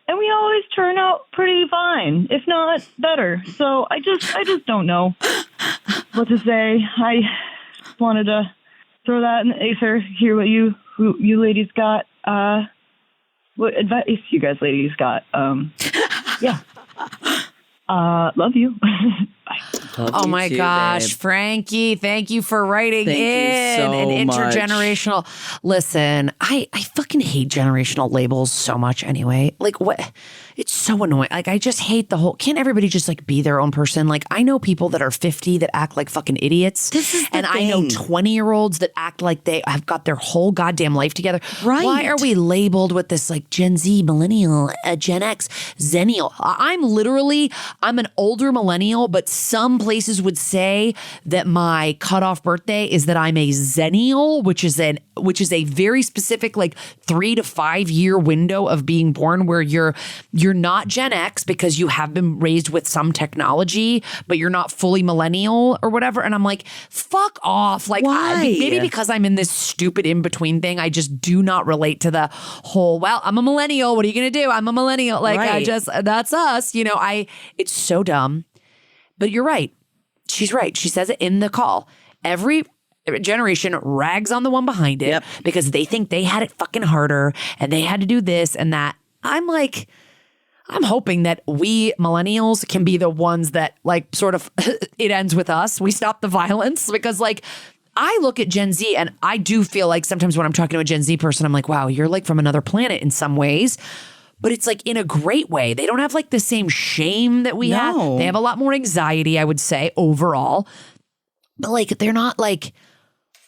And we always turn out pretty fine, if not better. So I just don't know what to say. I wanted to throw that in the ether, hear what you ladies got, what advice you guys ladies got. Yeah. Love you. Oh my gosh, babe. Frankie, thank you for writing thank in you so an intergenerational. Much. Listen, I fucking hate generational labels so much anyway. What? It's so annoying. I just hate the whole, can't everybody just be their own person? I know people that are 50 that act like fucking idiots. This is the and thing. I know 20-year-olds that act like they have got their whole goddamn life together. Right. Why are we labeled with this Gen Z, millennial, Gen X, zennial? I'm an older millennial, but some places would say that my cutoff birthday is that I'm a zennial, which is a very specific 3 to 5 year window of being born where you're not Gen X because you have been raised with some technology, but you're not fully millennial or whatever. And I'm fuck off. Why? Maybe because I'm in this stupid in-between thing, I just do not relate to the whole, well, I'm a millennial. What are you going to do? I'm a millennial. Right. That's us. It's so dumb. But you're right. She's right. She says it in the call. every generation rags on the one behind it because they think they had it fucking harder and they had to do this and that. I'm hoping that we millennials can be the ones that like sort of it ends with us. We stop the violence because like I look at Gen Z and I do feel like sometimes when I'm talking to a Gen Z person, I'm like, wow, you're like from another planet in some ways. But it's like in a great way. They don't have like the same shame that we have. They have a lot more anxiety, I would say, overall. But like they're not like,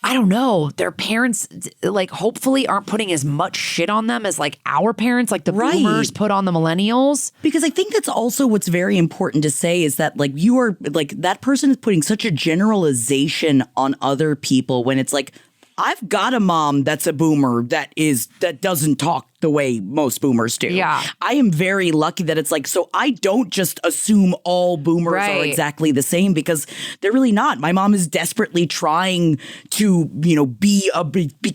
I don't know, their parents like hopefully aren't putting as much shit on them as like our parents, like the boomers put on the millennials. Because I think that's also what's very important to say is that like you are like that person is putting such a generalization on other people when it's like, I've got a mom that's a boomer that doesn't talk the way most boomers do. Yeah. I am very lucky that it's like, so I don't just assume all boomers are exactly the same because they're really not. My mom is desperately trying to, be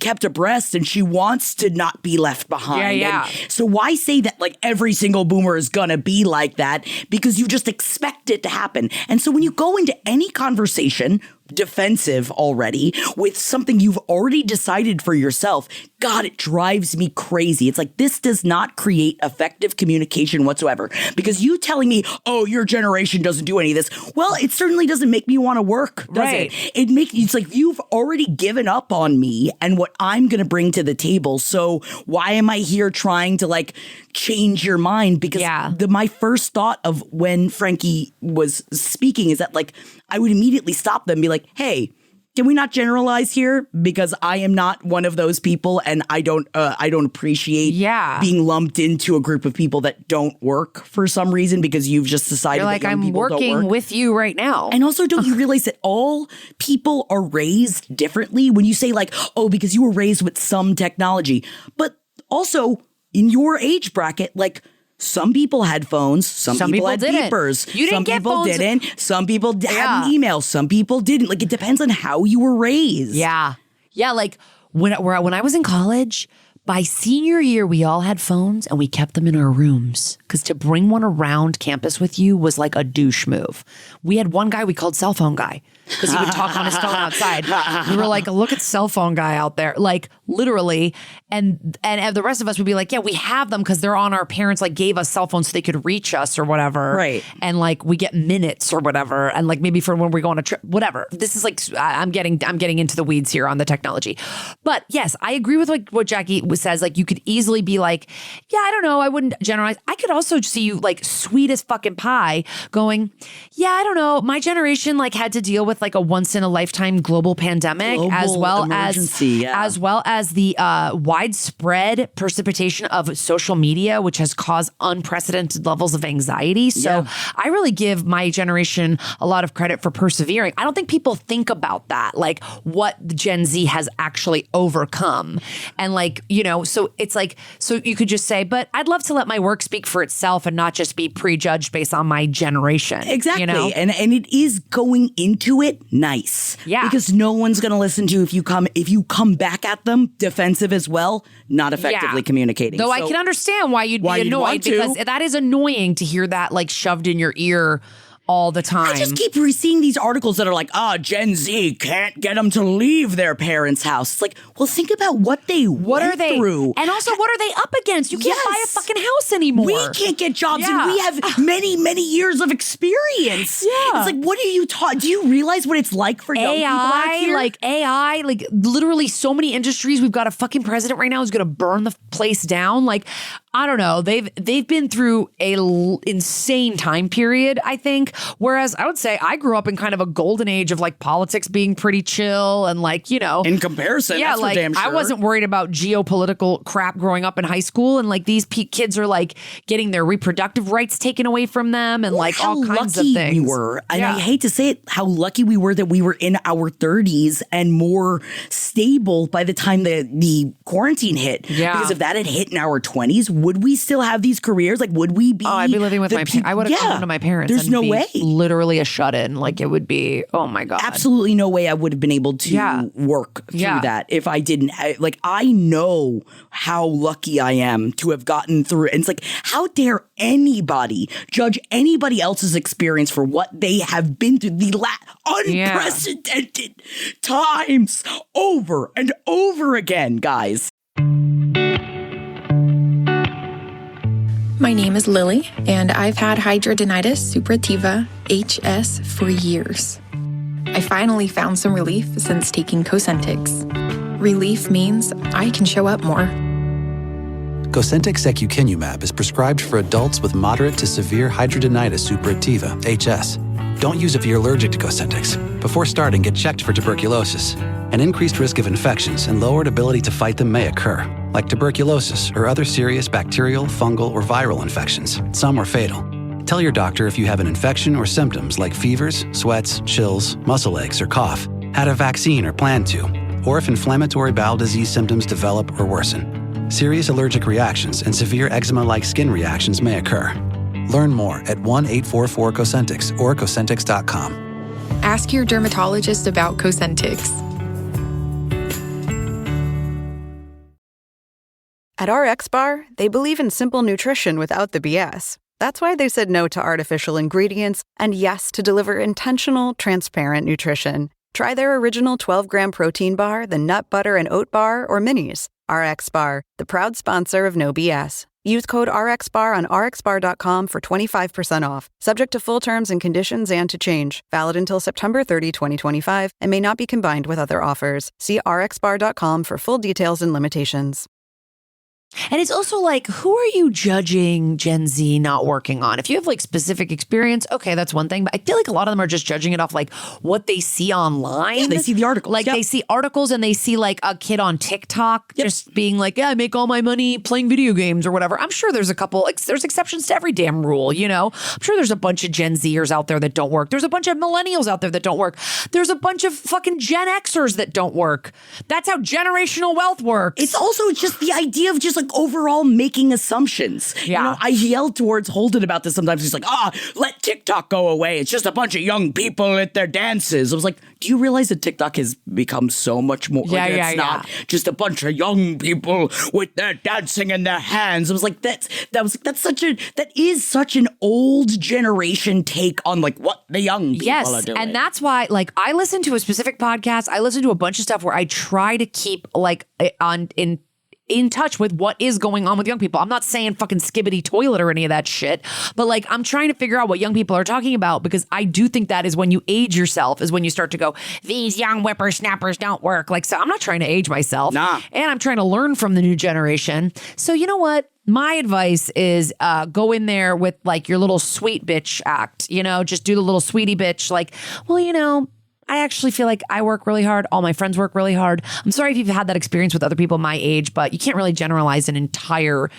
kept abreast and she wants to not be left behind. Yeah. And so why say that like every single boomer is going to be like that because you just expect it to happen. And so when you go into any conversation defensive already with something you've already decided for yourself, God, it drives me crazy. It's like, this does not create effective communication whatsoever. Because you telling me, oh, your generation doesn't do any of this. Well, it certainly doesn't make me want to work, does it? It's like you've already given up on me and what I'm going to bring to the table. So why am I here trying to like change your mind? Because my first thought of when Frankie was speaking is that like, I would immediately stop them and be like, hey, can we not generalize here? Because I am not one of those people, and I don't appreciate being lumped into a group of people that don't work for some reason because you've just decided. You're like, that young I'm people working don't work. with you right now. And also, don't you realize that all people are raised differently? When you say like, oh, because you were raised with some technology, but also in your age bracket, like. Some people had phones. Some people had beepers. You didn't get phones. Some people didn't. Some people had an email. Some people didn't. Like, it depends on how you were raised. Yeah. Yeah, like when I was in college, by senior year, we all had phones and we kept them in our rooms because to bring one around campus with you was like a douche move. We had one guy we called cell phone guy because he would talk on his phone outside. We were like, look at cell phone guy out there, like literally. And the rest of us would be like, yeah, we have them because they're on our parents like gave us cell phones so they could reach us or whatever. Right. And like we get minutes or whatever. And like maybe for when we go on a trip, whatever. This is like, I'm getting into the weeds here on the technology. But yes, I agree with like what Jackie says. Like you could easily be like, yeah, I don't know. I wouldn't generalize. I could also see you like sweet as fucking pie going, yeah, I don't know. My generation like had to deal with like a once in a lifetime global pandemic as well as the widespread precipitation of social media, which has caused unprecedented levels of anxiety. So I really give my generation a lot of credit for persevering. I don't think people think about that, like what the Gen Z has actually overcome. And like, so it's like, so you could just say, but I'd love to let my work speak for itself and not just be prejudged based on my generation. Exactly. And it is going into it nice. Yeah. Because no one's going to listen to you if you come back at them defensive as well, not effectively communicating. Though I can understand why you'd be annoyed because that is annoying to hear that like shoved in your ear all the time. I just keep seeing these articles that are like, Gen Z can't get them to leave their parents' house. It's like, well, think about what they went through. And also, what are they up against? You can't buy a fucking house anymore. We can't get jobs and we have many, many years of experience. Yeah. It's like, what are you taught? Do you realize what it's like for young people out here? AI, like literally so many industries. We've got a fucking president right now who's going to burn the place down. Like, I don't know. They've been through a insane time period, I think. Whereas I would say I grew up in kind of a golden age of like politics being pretty chill and like, in comparison, that's like for damn sure. I wasn't worried about geopolitical crap growing up in high school. And like these kids are like getting their reproductive rights taken away from them and like all kinds of things. How lucky we were. And I hate to say it, how lucky we were that we were in our 30s and more stable by the time the quarantine hit. Yeah. Because if that had hit in our 20s, would we still have these careers? Like, would we be? Oh, I'd be living with my parents. I would have come home to my parents. There's no way. literally a shut-in. Like it would be, oh my God. Absolutely no way I would have been able to work through that if I didn't. I know how lucky I am to have gotten through it. And it's like, how dare anybody judge anybody else's experience for what they have been through the unprecedented times over and over again, guys. My name is Lily, and I've had hidradenitis suppurativa, HS, for years. I finally found some relief since taking Cosentyx. Relief means I can show up more. Cosentyx secukinumab is prescribed for adults with moderate to severe hidradenitis suppurativa, HS. Don't use if you're allergic to Cosentyx. Before starting, get checked for tuberculosis. An increased risk of infections and lowered ability to fight them may occur, like tuberculosis or other serious bacterial, fungal, or viral infections. Some are fatal. Tell your doctor if you have an infection or symptoms like fevers, sweats, chills, muscle aches, or cough, had a vaccine or plan to, or if inflammatory bowel disease symptoms develop or worsen. Serious allergic reactions and severe eczema-like skin reactions may occur. Learn more at 1-844-COSENTYX or Cosentyx.com. Ask your dermatologist about Cosentyx. At our X-Bar, they believe in simple nutrition without the BS. That's why they said no to artificial ingredients and yes to deliver intentional, transparent nutrition. Try their original 12-gram protein bar, the nut butter and oat bar, or minis. RXBAR, the proud sponsor of No BS. Use code RXBAR on rxbar.com for 25% off. Subject to full terms and conditions and to change. Valid until September 30, 2025, and may not be combined with other offers. See rxbar.com for full details and limitations. And it's also like, who are you judging Gen Z not working on? If you have like specific experience, okay, that's one thing. But I feel like a lot of them are just judging it off like what they see online. Yeah, they see the articles. Like they see articles and they see like a kid on TikTok just being like, yeah, I make all my money playing video games or whatever. I'm sure there's a couple, like, there's exceptions to every damn rule, you know? I'm sure there's a bunch of Gen Zers out there that don't work. There's a bunch of millennials out there that don't work. There's a bunch of fucking Gen Xers that don't work. That's how generational wealth works. It's also just the idea of just like overall making assumptions. Yeah. You know, I yell towards Holden about this sometimes. He's like, let TikTok go away. It's just a bunch of young people at their dances. I was like, do you realize that TikTok has become so much more? It's not just a bunch of young people with their dancing in their hands. I was like, that is such an old generation take on like what the young people are doing. And that's why, like, I listen to a specific podcast. I listen to a bunch of stuff where I try to keep like in touch with what is going on with young people. I'm not saying fucking skibbity toilet or any of that shit, but like I'm trying to figure out what young people are talking about, because I do think that is when you age yourself, is when you start to go, these young whippersnappers don't work. Like, so I'm not trying to age myself. Nah. And I'm trying to learn from the new generation. So you know what? My advice is go in there with like your little sweet bitch act, you know, just do the little sweetie bitch. Like, well, you know, I actually feel like I work really hard. All my friends work really hard. I'm sorry if you've had that experience with other people my age, but you can't really generalize an entire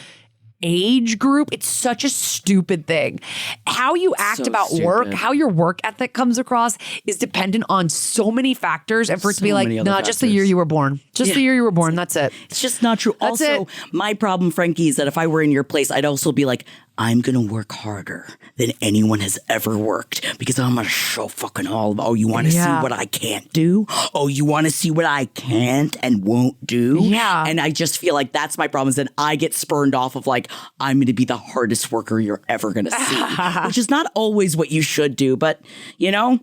age group. It's such a stupid thing. How you act about work, how your work ethic comes across is dependent on so many factors. And for it to be like, no, just the year you were born. Just the year you were born. That's it. It's just not true. Also, my problem, Frankie, is that if I were in your place, I'd also be like, I'm going to work harder than anyone has ever worked, because I'm going to show fucking all of, you want to see what I can't do? Oh, you want to see what I can't and won't do? Yeah. And I just feel like that's my problem, is that I get spurned off of like, I'm going to be the hardest worker you're ever going to see, which is not always what you should do, but you know,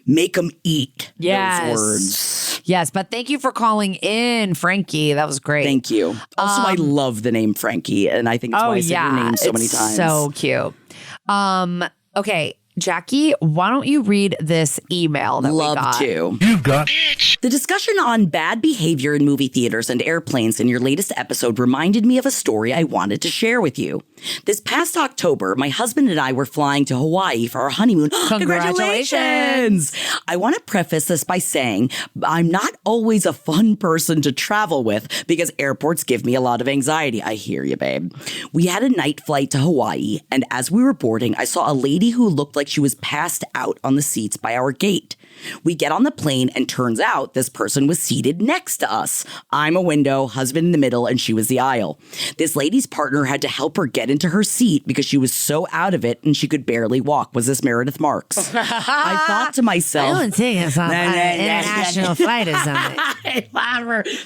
make them eat those words. Yes, but thank you for calling in, Frankie. That was great. Thank you. Also, I love the name Frankie, and I think it's why I said your name so many times. So cute. Okay, Jackie, why don't you read this email that we got? Love to. You've got the discussion on bad behavior in movie theaters and airplanes in your latest episode reminded me of a story I wanted to share with you. This past October, my husband and I were flying to Hawaii for our honeymoon. Congratulations! I want to preface this by saying I'm not always a fun person to travel with because airports give me a lot of anxiety. I hear you, babe. We had a night flight to Hawaii, and as we were boarding, I saw a lady who looked like like she was passed out on the seats by our gate. We get on the plane and turns out this person was seated next to us. I'm a window, husband in the middle, and she was the aisle. This lady's partner had to help her get into her seat because she was so out of it and she could barely walk. Was this Meredith Marks? I thought to myself... I don't think it's on an international flight or something.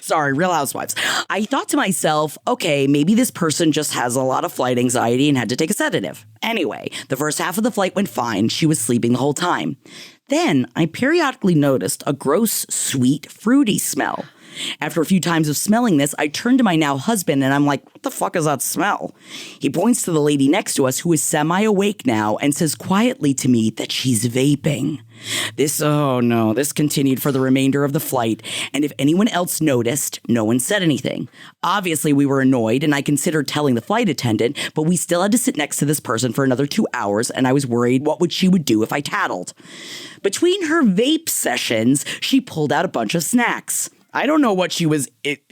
Sorry, Real Housewives. I thought to myself, okay, maybe this person just has a lot of flight anxiety and had to take a sedative. Anyway, the first half of the flight went fine. She was sleeping the whole time. Then I periodically noticed a gross, sweet, fruity smell. After a few times of smelling this, I turned to my now husband and I'm like, what the fuck is that smell? He points to the lady next to us who is semi-awake now and says quietly to me that she's vaping. This continued for the remainder of the flight, and if anyone else noticed, no one said anything. Obviously, we were annoyed, and I considered telling the flight attendant, but we still had to sit next to this person for another 2 hours, and I was worried what she would do if I tattled. Between her vape sessions, she pulled out a bunch of snacks. I don't know what she was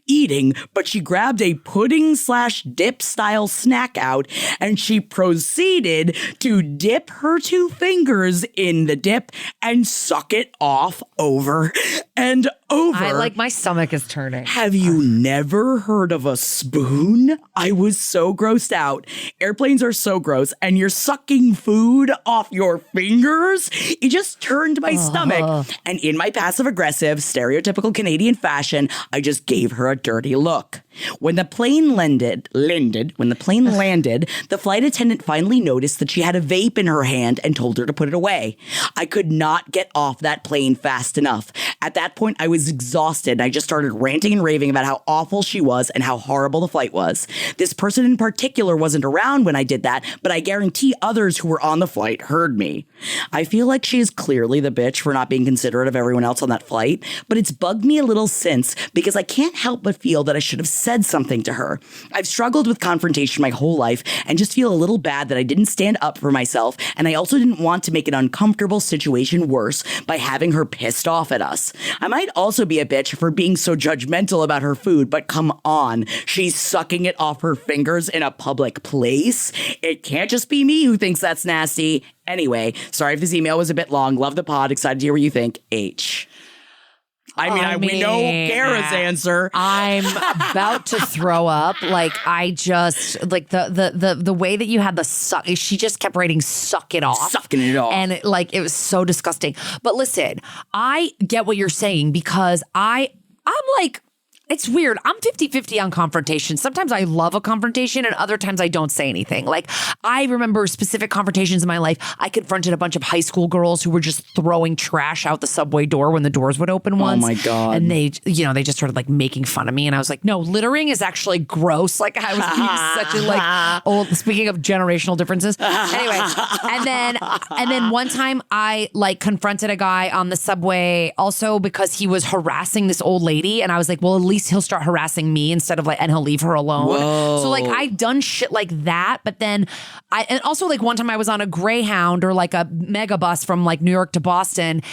eating, but she grabbed a pudding/dip style snack out and she proceeded to dip her 2 fingers in the dip and suck it off over and over. My stomach is turning. Have you never heard of a spoon? I was so grossed out. Airplanes are so gross, and you're sucking food off your fingers? It just turned my stomach. And in my passive-aggressive, stereotypical Canadian fashion, I just gave her a dirty look. When the plane landed, the flight attendant finally noticed that she had a vape in her hand and told her to put it away. I could not get off that plane fast enough. At that point, I was exhausted and I just started ranting and raving about how awful she was and how horrible the flight was. This person in particular wasn't around when I did that, but I guarantee others who were on the flight heard me. I feel like she is clearly the bitch for not being considerate of everyone else on that flight, but it's bugged me a little since because I can't help but feel that I should have said something to her. I've struggled with confrontation my whole life and just feel a little bad that I didn't stand up for myself, and I also didn't want to make an uncomfortable situation worse by having her pissed off at us. I might also be a bitch for being so judgmental about her food, but come on, she's sucking it off her fingers in a public place. It can't just be me who thinks that's nasty. Anyway, sorry if this email was a bit long. Love the pod. Excited to hear what you think. H. We know Kara's answer. I'm about to throw up. I just the way that you had the suck. She just kept writing "suck it off," sucking it off, and it was so disgusting. But listen, I get what you're saying because I'm like. It's weird. I'm 50-50 on confrontation. Sometimes I love a confrontation and other times I don't say anything. I remember specific confrontations in my life. I confronted a bunch of high school girls who were just throwing trash out the subway door when the doors would open once. Oh my God. And they just started making fun of me. And I was like, no, littering is actually gross. I was being such a old, speaking of generational differences. Anyway, and then one time I confronted a guy on the subway also because he was harassing this old lady. And I was like, well, at least he'll start harassing me instead of and he'll leave her alone. Whoa. So I've done shit like that, but then and also one time I was on a Greyhound or a mega bus from New York to Boston.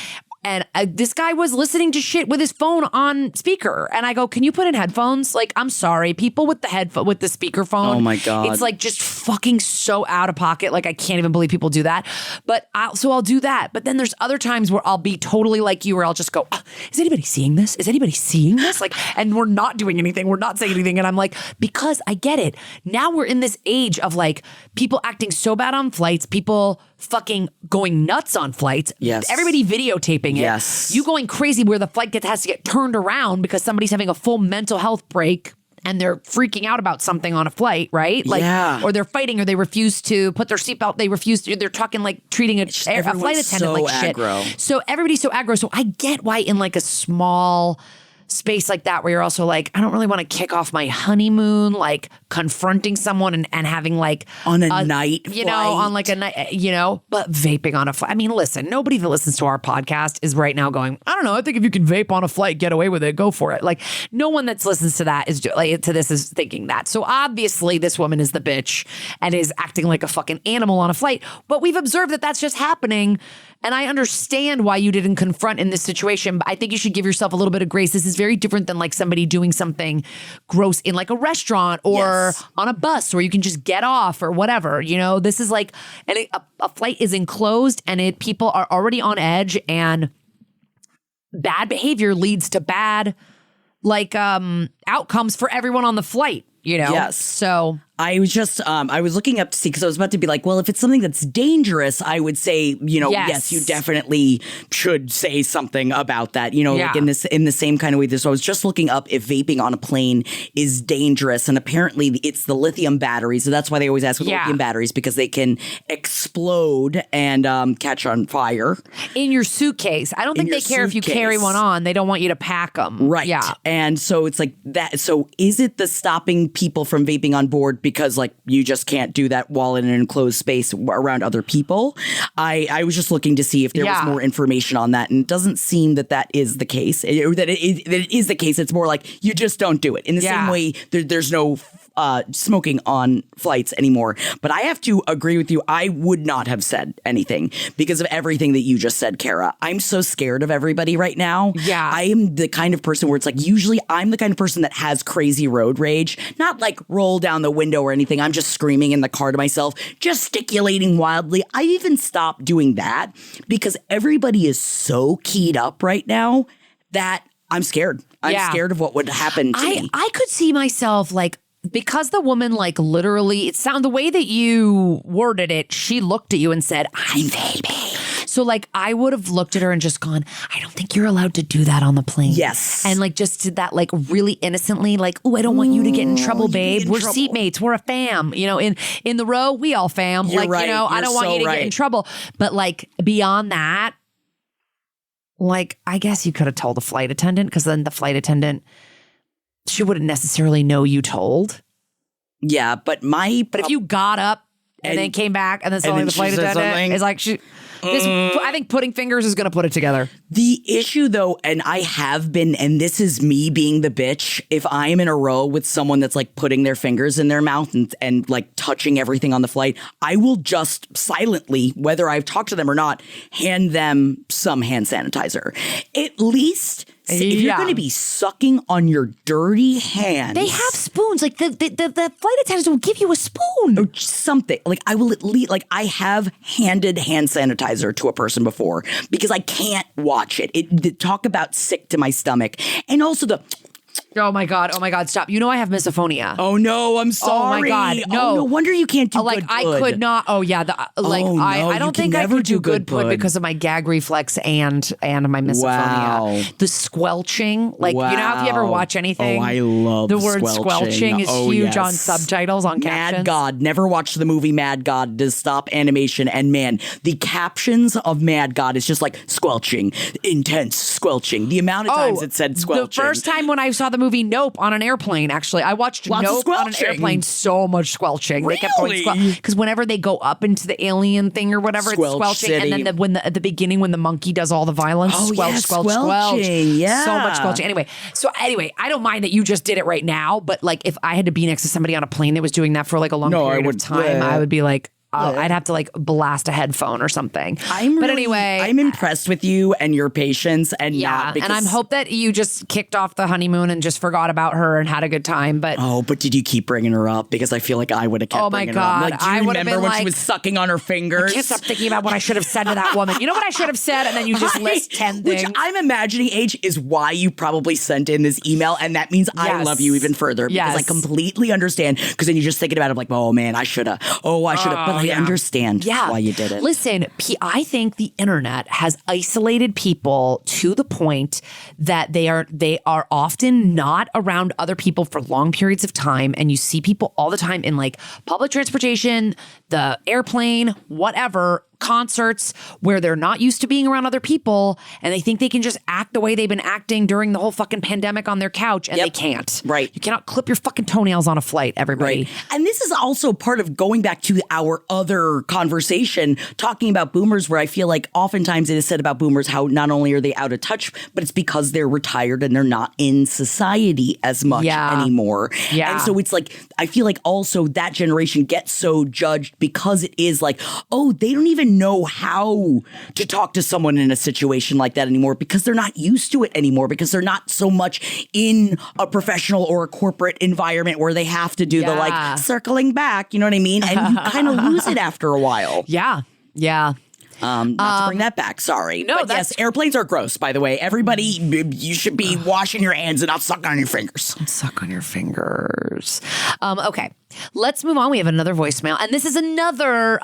And this guy was listening to shit with his phone on speaker. And I go, can you put in headphones? I'm sorry. People with the speaker phone. Oh my God. It's just fucking so out of pocket. I can't even believe people do that. But I'll do that. But then there's other times where I'll be totally like you, where I'll just go, is anybody seeing this? Is anybody seeing this? And we're not doing anything. We're not saying anything. And I'm like, because I get it. Now we're in this age of people acting so bad on flights, people fucking going nuts on flights. Yes. Everybody videotaping it. Yes. You going crazy where the flight has to get turned around because somebody's having a full mental health break and they're freaking out about something on a flight, right? Or they're fighting or they refuse to put their seatbelt. They refuse to, they're talking treating a flight attendant so shit. Aggro. So everybody's so aggro. So I get why in a small space like that where you're also I don't really want to kick off my honeymoon, confronting someone and having on a night flight. On a night, but vaping on a flight. I mean, listen, nobody that listens to our podcast is right now going, I don't know, I think if you can vape on a flight, get away with it, go for it. No one that listens to that is thinking that. So obviously this woman is the bitch and is acting like a fucking animal on a flight, but we've observed that that's just happening. And I understand why you didn't confront in this situation, but I think you should give yourself a little bit of grace. This is very different than like somebody doing something gross in like a restaurant or on a bus where you can just get off or whatever. You know, this is like a flight is enclosed and people are already on edge, and bad behavior leads to bad outcomes for everyone on the flight. You know? Yes. So I was just, I was looking up to see, because I was about to be like, well, if it's something that's dangerous, I would say, you know, yes, you definitely should say something about that, you know, like in the same kind of way. So I was just looking up if vaping on a plane is dangerous. And apparently it's the lithium batteries. So that's why they always ask with lithium batteries, because they can explode and catch on fire. In your suitcase. I don't think they care if you carry one on. They don't want you to pack them. Right. Yeah. And so it's like that. So is it the stopping people from vaping on board because like you just can't do that while in an enclosed space around other people? I was just looking to see if there was more information on that, and it doesn't seem that is the case, or that it is the case. It's more like you just don't do it. In the same way, there's no smoking on flights anymore. But I have to agree with you. I would not have said anything because of everything that you just said, Kara. I'm so scared of everybody right now. Yeah. I am the kind of person where it's like, usually I'm the kind of person that has crazy road rage, not like roll down the window or anything. I'm just screaming in the car to myself, gesticulating wildly. I even stopped doing that because everybody is so keyed up right now that I'm scared. I'm scared of what would happen to me. I could see myself like, because the woman like literally, the way that you worded it, she looked at you and said, I'm vaping. So like I would have looked at her and just gone, I don't think you're allowed to do that on the plane. Yes. And like just did that like really innocently, like, oh, I don't want you to get in trouble, babe. We're seatmates. We're a fam. You know, in the row, we all fam. You're like, right. You know, I don't want you to get in trouble. But like beyond that, like I guess you could have told the flight attendant, because then the flight attendant, she wouldn't necessarily know you told. Yeah, but if you got up and then came back and then suddenly the flight attendant is like, I think putting fingers is going to put it together. The issue though, and I have been, and this is me being the bitch, if I am in a row with someone that's like putting their fingers in their mouth and like touching everything on the flight, I will just silently, whether I've talked to them or not, hand them some hand sanitizer. At least if you're going to be sucking on your dirty hands. They have spoons. Like the flight attendants will give you a spoon. Or something. Like I will at least, like I have handed hand sanitizer to a person before because I can't watch it. Talk about sick to my stomach. And also Oh my God, stop. You know I have misophonia. Oh no, I'm sorry. Oh my God, no. Oh, no wonder you can't do like, good I could not. Oh yeah, I don't think I could do good put because of my gag reflex and my misophonia. Wow. The squelching, like you know how if you ever watch anything, I love the word squelching is huge on subtitles, on captions. Mad God, never watched the movie Mad God to stop animation, and man, the captions of Mad God is just like squelching, intense squelching. The amount of times it said squelching. The first time when I saw the movie Nope on an airplane, actually. I watched Nope on an airplane. So much squelching. Really? They kept going because whenever they go up into the alien thing or whatever, it's squelching. City. And then at the beginning when the monkey does all the violence, squelch. Yeah. So much squelching. Anyway, I don't mind that you just did it right now, but like if I had to be next to somebody on a plane that was doing that for like a long period of time, I would be like, I'd have to like blast a headphone or something. Anyway, I'm impressed with you and your patience, and not because, and I hope that you just kicked off the honeymoon and just forgot about her and had a good time. But but did you keep bringing her up? Because I feel like I would have kept bringing her up. Like, do you remember when she was sucking on her fingers? I can't stop thinking about what I should have said to that woman. You know what I should have said, and then you just list 10 things. Which I'm imagining, H, is why you probably sent in this email, and that means I love you even further because I completely understand. Because then you're just thinking about it like, oh man, I should have. But I understand. Why you did it. Listen, I think the internet has isolated people to the point that they are often not around other people for long periods of time. And you see people all the time in like public transportation, the airplane, whatever, concerts where they're not used to being around other people and they think they can just act the way they've been acting during the whole fucking pandemic on their couch, and they can't. Right. You cannot clip your fucking toenails on a flight, everybody. Right. And this is also part of going back to our other conversation, talking about boomers, where I feel like oftentimes it is said about boomers how not only are they out of touch, but it's because they're retired and they're not in society as much anymore. Yeah. And so it's like, I feel like also that generation gets so judged because it is like, oh, they don't even even know how to talk to someone in a situation like that anymore because they're not used to it anymore because they're not so much in a professional or a corporate environment where they have to do the like circling back, you know what I mean? And you kind of lose it after a while. Yeah. Yeah. Not to bring that back, sorry. No, but yes, airplanes are gross, by the way. Everybody, you should be washing your hands and not sucking on your fingers. Don't suck on your fingers. Okay, let's move on. We have another voicemail. And this is another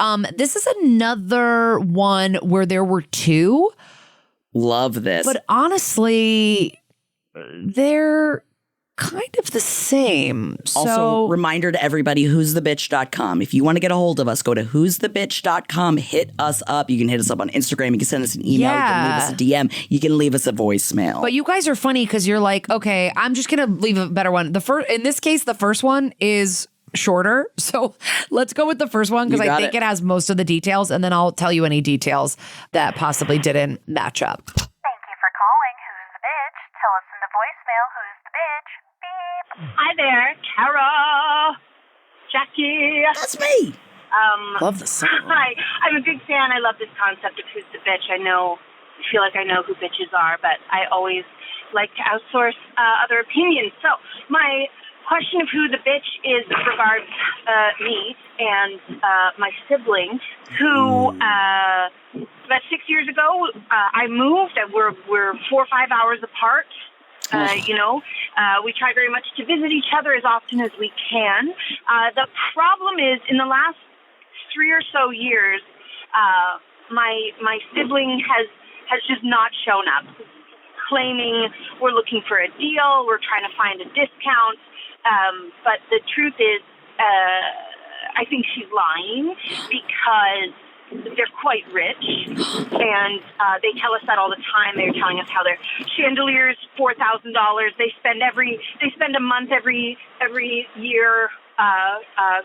one where there were two. Love this. But honestly, they're kind of the same. Also, reminder to everybody, who'sthebitch.com. If you want to get a hold of us, go to who'sthebitch.com. Hit us up. You can hit us up on Instagram. You can send us an email. You can leave us a DM. You can leave us a voicemail. But you guys are funny because you're like, okay, I'm just going to leave a better one. In this case, the first one is shorter. So let's go with the first one because I think it has most of the details. And then I'll tell you any details that possibly didn't match up. Thank you for calling Who's the Bitch. Tell us in the voicemail who's the bitch. Beep. Hi there, Tara, Jackie. That's me. Love the song. Hi, I'm a big fan. I love this concept of who's the bitch. I feel like I know who bitches are, but I always like to outsource other opinions. So my question of who the bitch is regards me and my siblings who about 6 years ago I moved. We're 4 or 5 hours apart. We try very much to visit each other as often as we can. The problem is in the last 3 or so years, my sibling has just not shown up, claiming we're looking for a deal, we're trying to find a discount. But the truth is, I think she's lying because they're quite rich, and they tell us that all the time. They're telling us how their chandelier's $4,000. They spend a month every year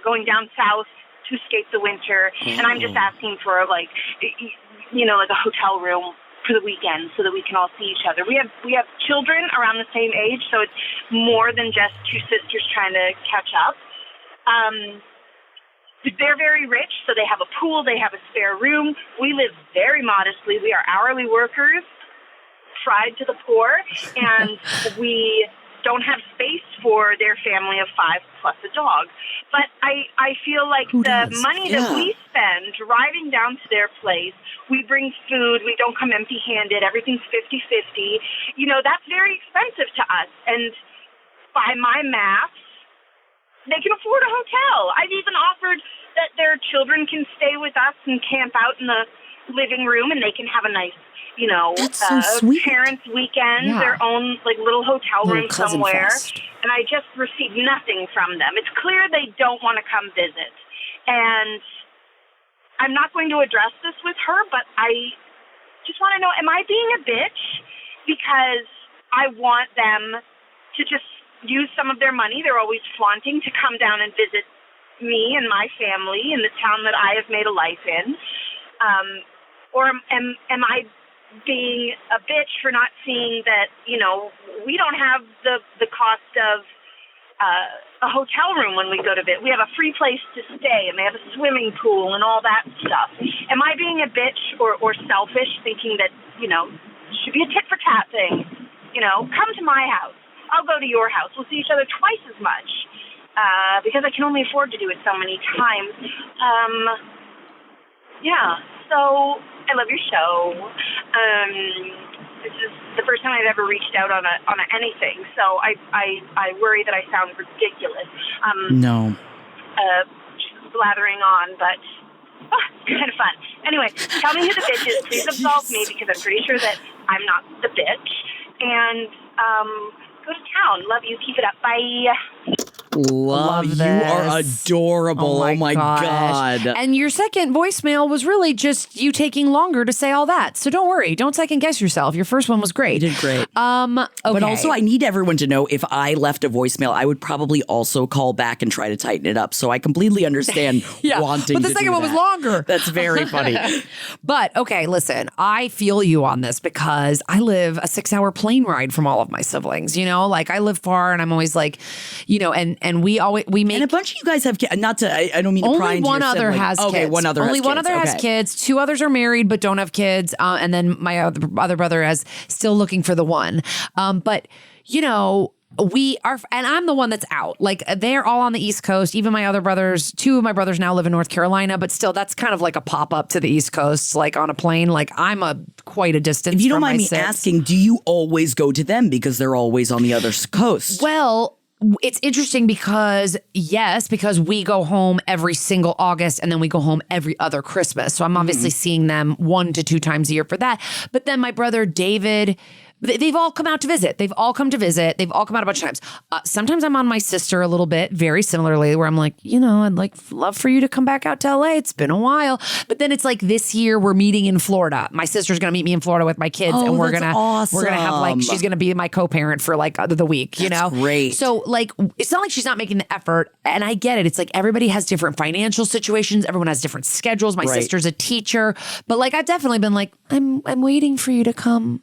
going down south to escape the winter. And I'm just asking for like a hotel room for the weekend so that we can all see each other. We have children around the same age, so it's more than just two sisters trying to catch up. They're very rich, so they have a pool, they have a spare room. We live very modestly. We are hourly workers, fried to the poor, and we don't have space for their family of 5 plus a dog. But I feel like money that we spend driving down to their place, we bring food, we don't come empty-handed, everything's 50-50. That's very expensive to us. And by my math, they can afford a hotel. I've even offered that their children can stay with us and camp out in the living room, and they can have a nice, parents' weekend, their own little hotel room somewhere. And I just received nothing from them. It's clear they don't want to come visit. And I'm not going to address this with her, but I just want to know, am I being a bitch because I want them to just use some of their money? They're always flaunting to come down and visit me and my family in the town that I have made a life in. Or am I being a bitch for not seeing that, we don't have the cost of a hotel room when we go to visit. We have a free place to stay, and they have a swimming pool and all that stuff. Am I being a bitch or selfish, thinking that, should be a tit-for-tat thing? Come to my house. I'll go to your house. We'll see each other twice as much because I can only afford to do it so many times. So I love your show. This is the first time I've ever reached out on anything, so I worry that I sound ridiculous. No. Just blathering on, but it's kind of fun. Anyway, tell me who the bitch is. Please absolve me because I'm pretty sure that I'm not the bitch. And go to town. Love you. Keep it up. Bye. Love you are adorable. Oh my God. And your second voicemail was really just you taking longer to say all that. So don't worry. Don't second guess yourself. Your first one was great. You did great. Okay. But also I need everyone to know if I left a voicemail, I would probably also call back and try to tighten it up. So I completely understand wanting to do that. But the second one was longer. That's very funny. But okay, listen, I feel you on this because I live a 6-hour plane ride from all of my siblings, I live far and I'm always like, and And we make. And a bunch of you guys have kids. Not to, I don't mean to pry into one your other sibling. has kids. Okay, one other Only has one kids. other has kids. 2 others are married but don't have kids. And then my other brother is still looking for the one. But, you know, we are, and I'm the one that's out. Like, they're all on the East Coast. Even my other brothers, 2 of my brothers now live in North Carolina, but still, that's kind of like a pop up to the East Coast, like on a plane. Like, I'm quite a distance. If you don't from mind my me sis. asking, do you always go to them because they're always on the other coast? Well, it's interesting because we go home every single August and then we go home every other Christmas. So I'm obviously seeing them 1 to 2 times a year for that. But then my brother David, they've all come out to visit. They've all come to visit. They've all come out a bunch of times. Sometimes I'm on my sister a little bit, very similarly, where I'm like, you know, I'd love for you to come back out to LA. It's been a while. But then it's like this year we're meeting in Florida. My sister's going to meet me in Florida with my kids. And we're going to have she's going to be my co-parent for the week, you know? Great. So like, it's not like she's not making the effort. And I get it. It's like everybody has different financial situations. Everyone has different schedules. My sister's a teacher. But like, I've definitely been like, I'm waiting for you to come.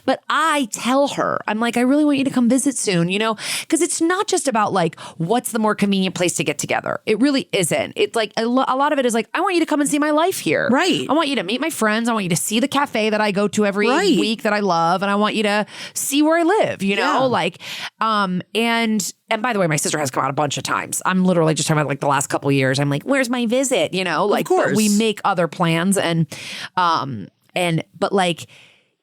But I tell her, I'm like, I really want you to come visit soon, you know, because it's not just about like, what's the more convenient place to get together? It really isn't. It's like a lot of it is like, I want you to come and see my life here. Right. I want you to meet my friends. I want you to see the cafe that I go to every week that I love. And I want you to see where I live, you know, like, and by the way, my sister has come out a bunch of times. I'm literally just talking about like the last couple of years. I'm like, where's my visit? You know, like, but we make other plans but like,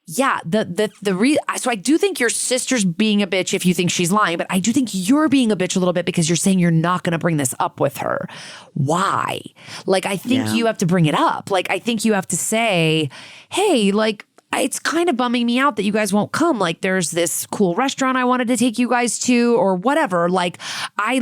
yeah, so I do think your sister's being a bitch if you think she's lying, but I do think you're being a bitch a little bit because you're saying you're not going to bring this up with her. Why? Like, I think you have to bring it up. Like, I think you have to say, hey, like, it's kind of bumming me out that you guys won't come. Like, there's this cool restaurant I wanted to take you guys to or whatever. Like, I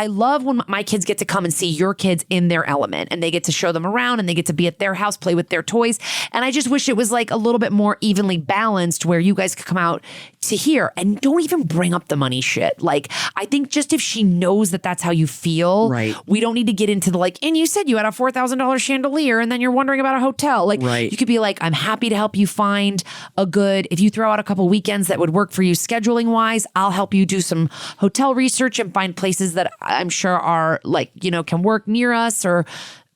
love when my kids get to come and see your kids in their element and they get to show them around and they get to be at their house, play with their toys. And I just wish it was like a little bit more evenly balanced where you guys could come out to here and don't even bring up the money shit. Like, I think just if she knows that that's how you feel, we don't need to get into the like, and you said you had a $4,000 chandelier and then you're wondering about a hotel. Like, you could be like, I'm happy to help you find if you throw out a couple weekends that would work for you scheduling wise, I'll help you do some hotel research and find places that I'm sure are like, you know, can work near us, or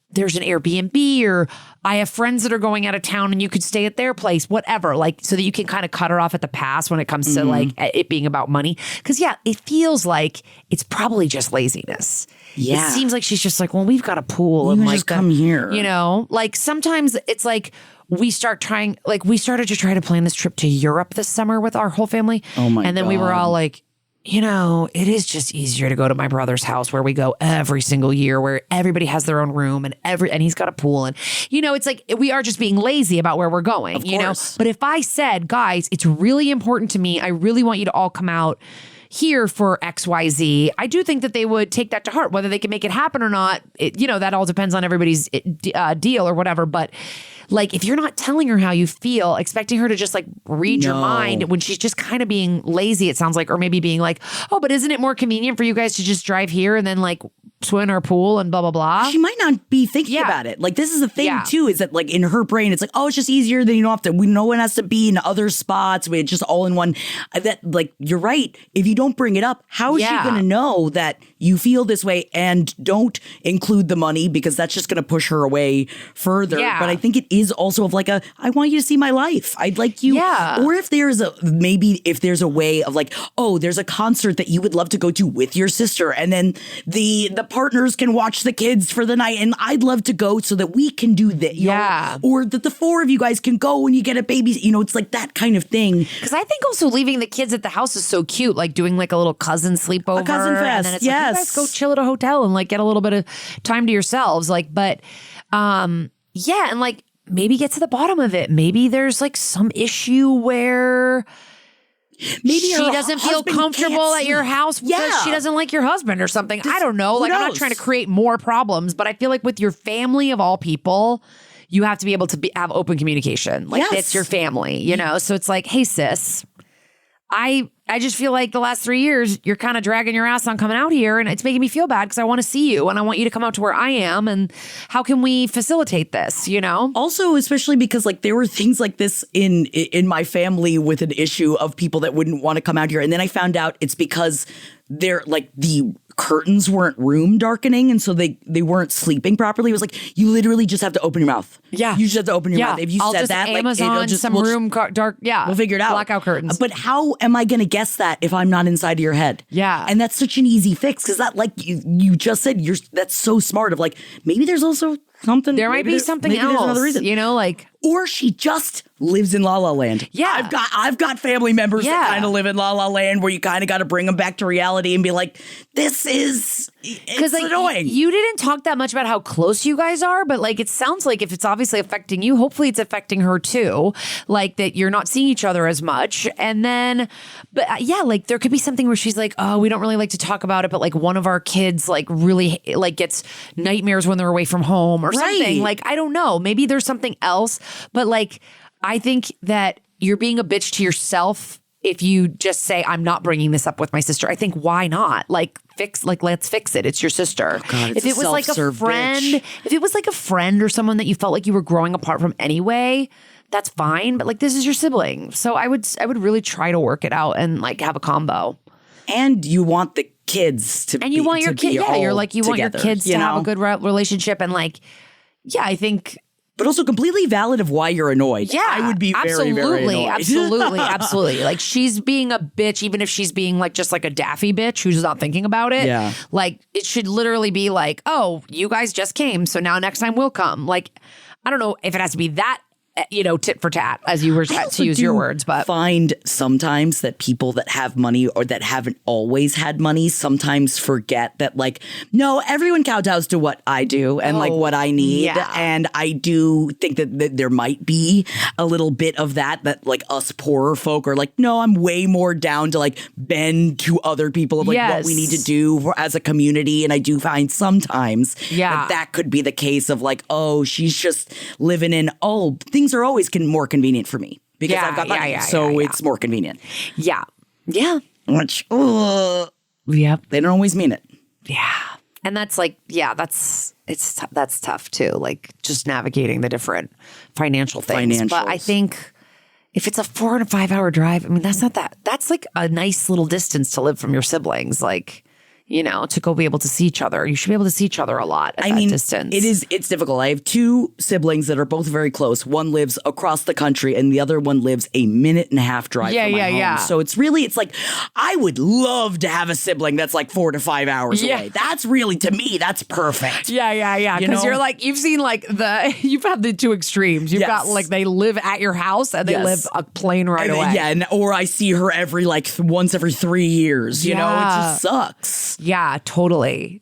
there's an Airbnb, or I have friends that are going out of town and you could stay at their place, whatever, like, so that you can kind of cut her off at the pass when it comes to like it being about money. Cause it feels like it's probably just laziness. Yeah. It seems like she's just like, well, we've got a pool and like, just come here, you know, like sometimes it's like, we started to try to plan this trip to Europe this summer with our whole family. Oh my God. And then we were all like, you know, it is just easier to go to my brother's house where we go every single year, where everybody has their own room and he's got a pool. And, you know, it's like we are just being lazy about where we're going, you know. But if I said, guys, it's really important to me, I really want you to all come out here for XYZ, I do think that they would take that to heart. Whether they can make it happen or not, you know, that all depends on everybody's deal or whatever. But like, if you're not telling her how you feel, expecting her to just like read your mind when she's just kind of being lazy, it sounds like, or maybe being like, oh, but isn't it more convenient for you guys to just drive here and then like swim in our pool and blah, blah, blah? She might not be thinking about it. Like, this is the thing too, is that like in her brain, it's like, oh, it's just easier than you don't have to, no one has to be in other spots. We just all in one. That, like, you're right. If you don't bring it up, how is she going to know that you feel this way? And don't include the money, because that's just going to push her away further. But I think it is also of like I want you to see my life. I'd like you. Or if there's a way of like, oh, there's a concert that you would love to go to with your sister, and then the partners can watch the kids for the night, and I'd love to go so that we can do that. You know? Or that the 4 of you guys can go when you get a baby. You know, it's like that kind of thing. Because I think also leaving the kids at the house is so cute, like doing like a little cousin sleepover. A cousin fest. And then it's like, you guys go chill at a hotel and like get a little bit of time to yourselves. Like, but and like maybe get to the bottom of it. Maybe there's like some issue where maybe she doesn't feel comfortable at your house because she doesn't like your husband or something. I don't know. Like, I'm not trying to create more problems, but I feel like with your family of all people, you have to be able to have open communication. Like, it's your family, you know? So it's like, hey, sis, I just feel like the last 3 years, you're kind of dragging your ass on coming out here, and it's making me feel bad because I want to see you and I want you to come out to where I am. And how can we facilitate this, you know? Also, especially because like there were things like this in my family with an issue of people that wouldn't want to come out here. And then I found out it's because they're like the curtains weren't room darkening, and so they weren't sleeping properly. It was like, you literally just have to open your mouth. Yeah. You just have to open your mouth. If you I'll said just that, Amazon, like, it'll just room dark. Yeah. We'll figure it out. Blackout curtains. But how am I going to guess that if I'm not inside of your head? Yeah. And that's such an easy fix because that, like you just said, that's so smart of like, maybe there's also something. There might be something else. There's another reason. You know, like. Or she just lives in La La Land. Yeah. I've got family members that kind of live in La La Land where you kind of got to bring them back to reality and be like, this is, it's like, annoying. You didn't talk that much about how close you guys are, but like, it sounds like if it's obviously affecting you, hopefully it's affecting her too. Like that you're not seeing each other as much. And then, but yeah, like there could be something where she's like, oh, we don't really like to talk about it, but like one of our kids like really like gets nightmares when they're away from home or something. Like, I don't know. Maybe there's something else, but like, I think that you're being a bitch to yourself if you just say, I'm not bringing this up with my sister. I think, why not? Like, let's fix it. It's your sister. Oh God, it's if it was like a friend, bitch. if it was like a friend or someone that you felt like you were growing apart from anyway, that's fine. But like, this is your sibling. So I would really try to work it out and like have a combo. And you want the kids to and you want your kids. Yeah, you're like, you want your kids to have a good relationship. And like, yeah, I think. But also completely valid of why you're annoyed. Yeah, I would be very, very annoyed. Absolutely. Like she's being a bitch, even if she's being like just like a daffy bitch who's not thinking about it. Yeah. Like it should literally be like, oh, you guys just came, so now next time we'll come. Like, I don't know if it has to be that, you know, tit for tat, as you were to use your words, but find sometimes that people that have money or that haven't always had money sometimes forget that, like, no, everyone kowtows to what I do and like what I need. Yeah. And I do think that there might be a little bit of that like us poorer folk are like, no, I'm way more down to like bend to other people of like what we need to do as a community. And I do find sometimes that could be the case of like, oh, she's just living in, things are always more convenient for me because I've got money, so it's more convenient. Yeah. Which, they don't always mean it. Yeah. And that's like, that's tough too. Like just navigating the different financial things. But I think if it's a 4 to 5 hour drive, I mean, that's like a nice little distance to live from your siblings. Like, you know, to go be able to see each other. You should be able to see each other a lot at that distance. It's difficult. I have 2 siblings that are both very close. One lives across the country and the other one lives a 1.5-minute drive from my home. So it's like, I would love to have a sibling that's like 4 to 5 hours away. That's really, to me, that's perfect. Yeah. Because you're like, you've seen like you've had the 2 extremes. You've got like, they live at your house and they live a plane ride away. Yeah, or I see her once every 3 years. You know, it just sucks. Yeah, totally.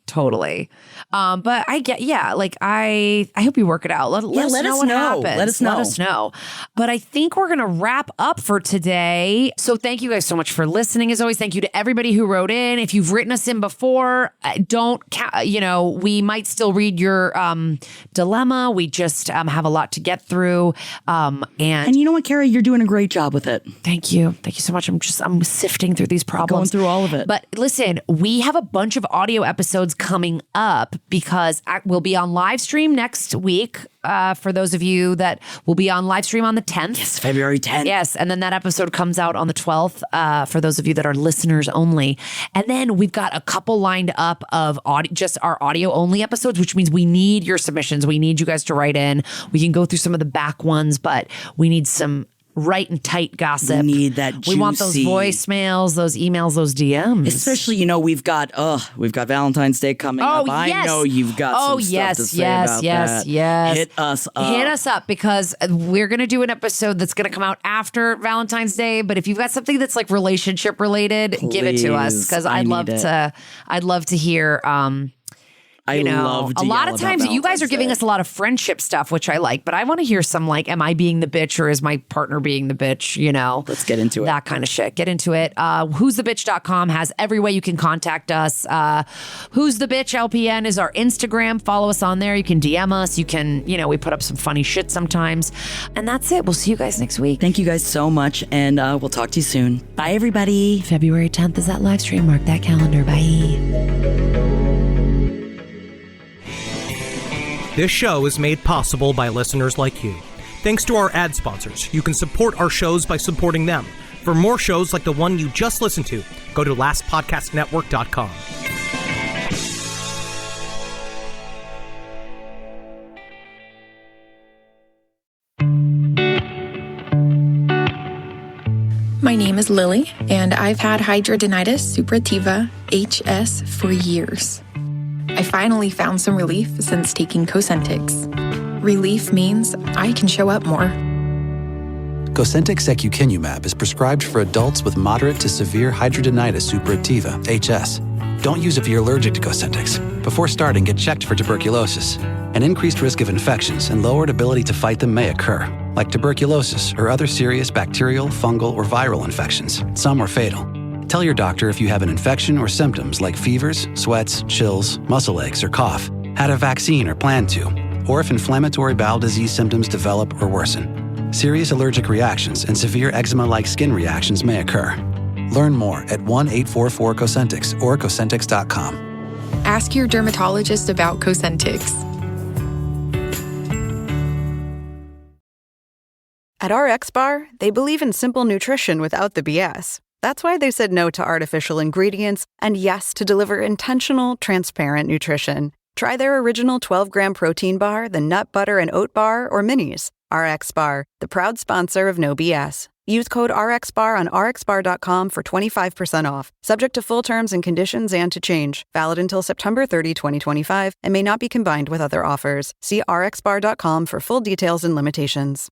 But I get, like I hope you work it out. Let us know what happens. Let us know. But I think we're going to wrap up for today. So thank you guys so much for listening. As always, thank you to everybody who wrote in. If you've written us in before, we might still read your dilemma. We just have a lot to get through. And you know what, Carrie, you're doing a great job with it. Thank you so much. I'm sifting through these problems. Going through all of it. But listen, we have a bunch of audio episodes coming up because we'll be on live stream next week. For those of you that will be on live stream on the 10th. Yes, February 10th. Yes, and then that episode comes out on the 12th for those of you that are listeners only. And then we've got a couple lined up of just our audio only episodes, which means we need your submissions. We need you guys to write in. We can go through some of the back ones, but we need some right and tight gossip. We need that juicy. We want those voicemails, those emails, those DMs. Especially, we've got Valentine's Day coming up. Yes. I know you've got some stuff to say about that. Yes. Hit us up. Hit us up because we're going to do an episode that's going to come out after Valentine's Day. But if you've got something that's like relationship related, give it to us because I'd love to hear I love a lot of times you guys are giving us a lot of friendship stuff, which I like, but I want to hear some like, am I being the bitch or is my partner being the bitch? Let's get into it. That kind of shit. Get into it. Who'sthebitch.com has every way you can contact us. Who's the Bitch LPN is our Instagram. Follow us on there. You can DM us. You can, we put up some funny shit sometimes. And that's it. We'll see you guys next week. Thank you guys so much. And we'll talk to you soon. Bye, everybody. February 10th is that live stream. Mark that calendar. Bye. This show is made possible by listeners like you. Thanks to our ad sponsors, you can support our shows by supporting them. For more shows like the one you just listened to, go to lastpodcastnetwork.com. My name is Lily, and I've had hidradenitis suppurativa, HS, for years. I finally found some relief since taking Cosentyx. Relief means I can show up more. Cosentyx secukinumab is prescribed for adults with moderate to severe hidradenitis suppurativa, HS. Don't use if you're allergic to Cosentyx. Before starting, get checked for tuberculosis. An increased risk of infections and lowered ability to fight them may occur, like tuberculosis or other serious bacterial, fungal, or viral infections. Some are fatal. Tell your doctor if you have an infection or symptoms like fevers, sweats, chills, muscle aches, or cough, had a vaccine or plan to, or if inflammatory bowel disease symptoms develop or worsen. Serious allergic reactions and severe eczema-like skin reactions may occur. Learn more at 1-844-COSENTYX or Cosentyx.com. Ask your dermatologist about Cosentyx. At RxBar, they believe in simple nutrition without the BS. That's why they said no to artificial ingredients and yes to deliver intentional, transparent nutrition. Try their original 12-gram protein bar, the nut butter and oat bar, or minis. RxBar, the proud sponsor of No BS. Use code RXBAR on rxbar.com for 25% off. Subject to full terms and conditions and to change. Valid until September 30, 2025, and may not be combined with other offers. See rxbar.com for full details and limitations.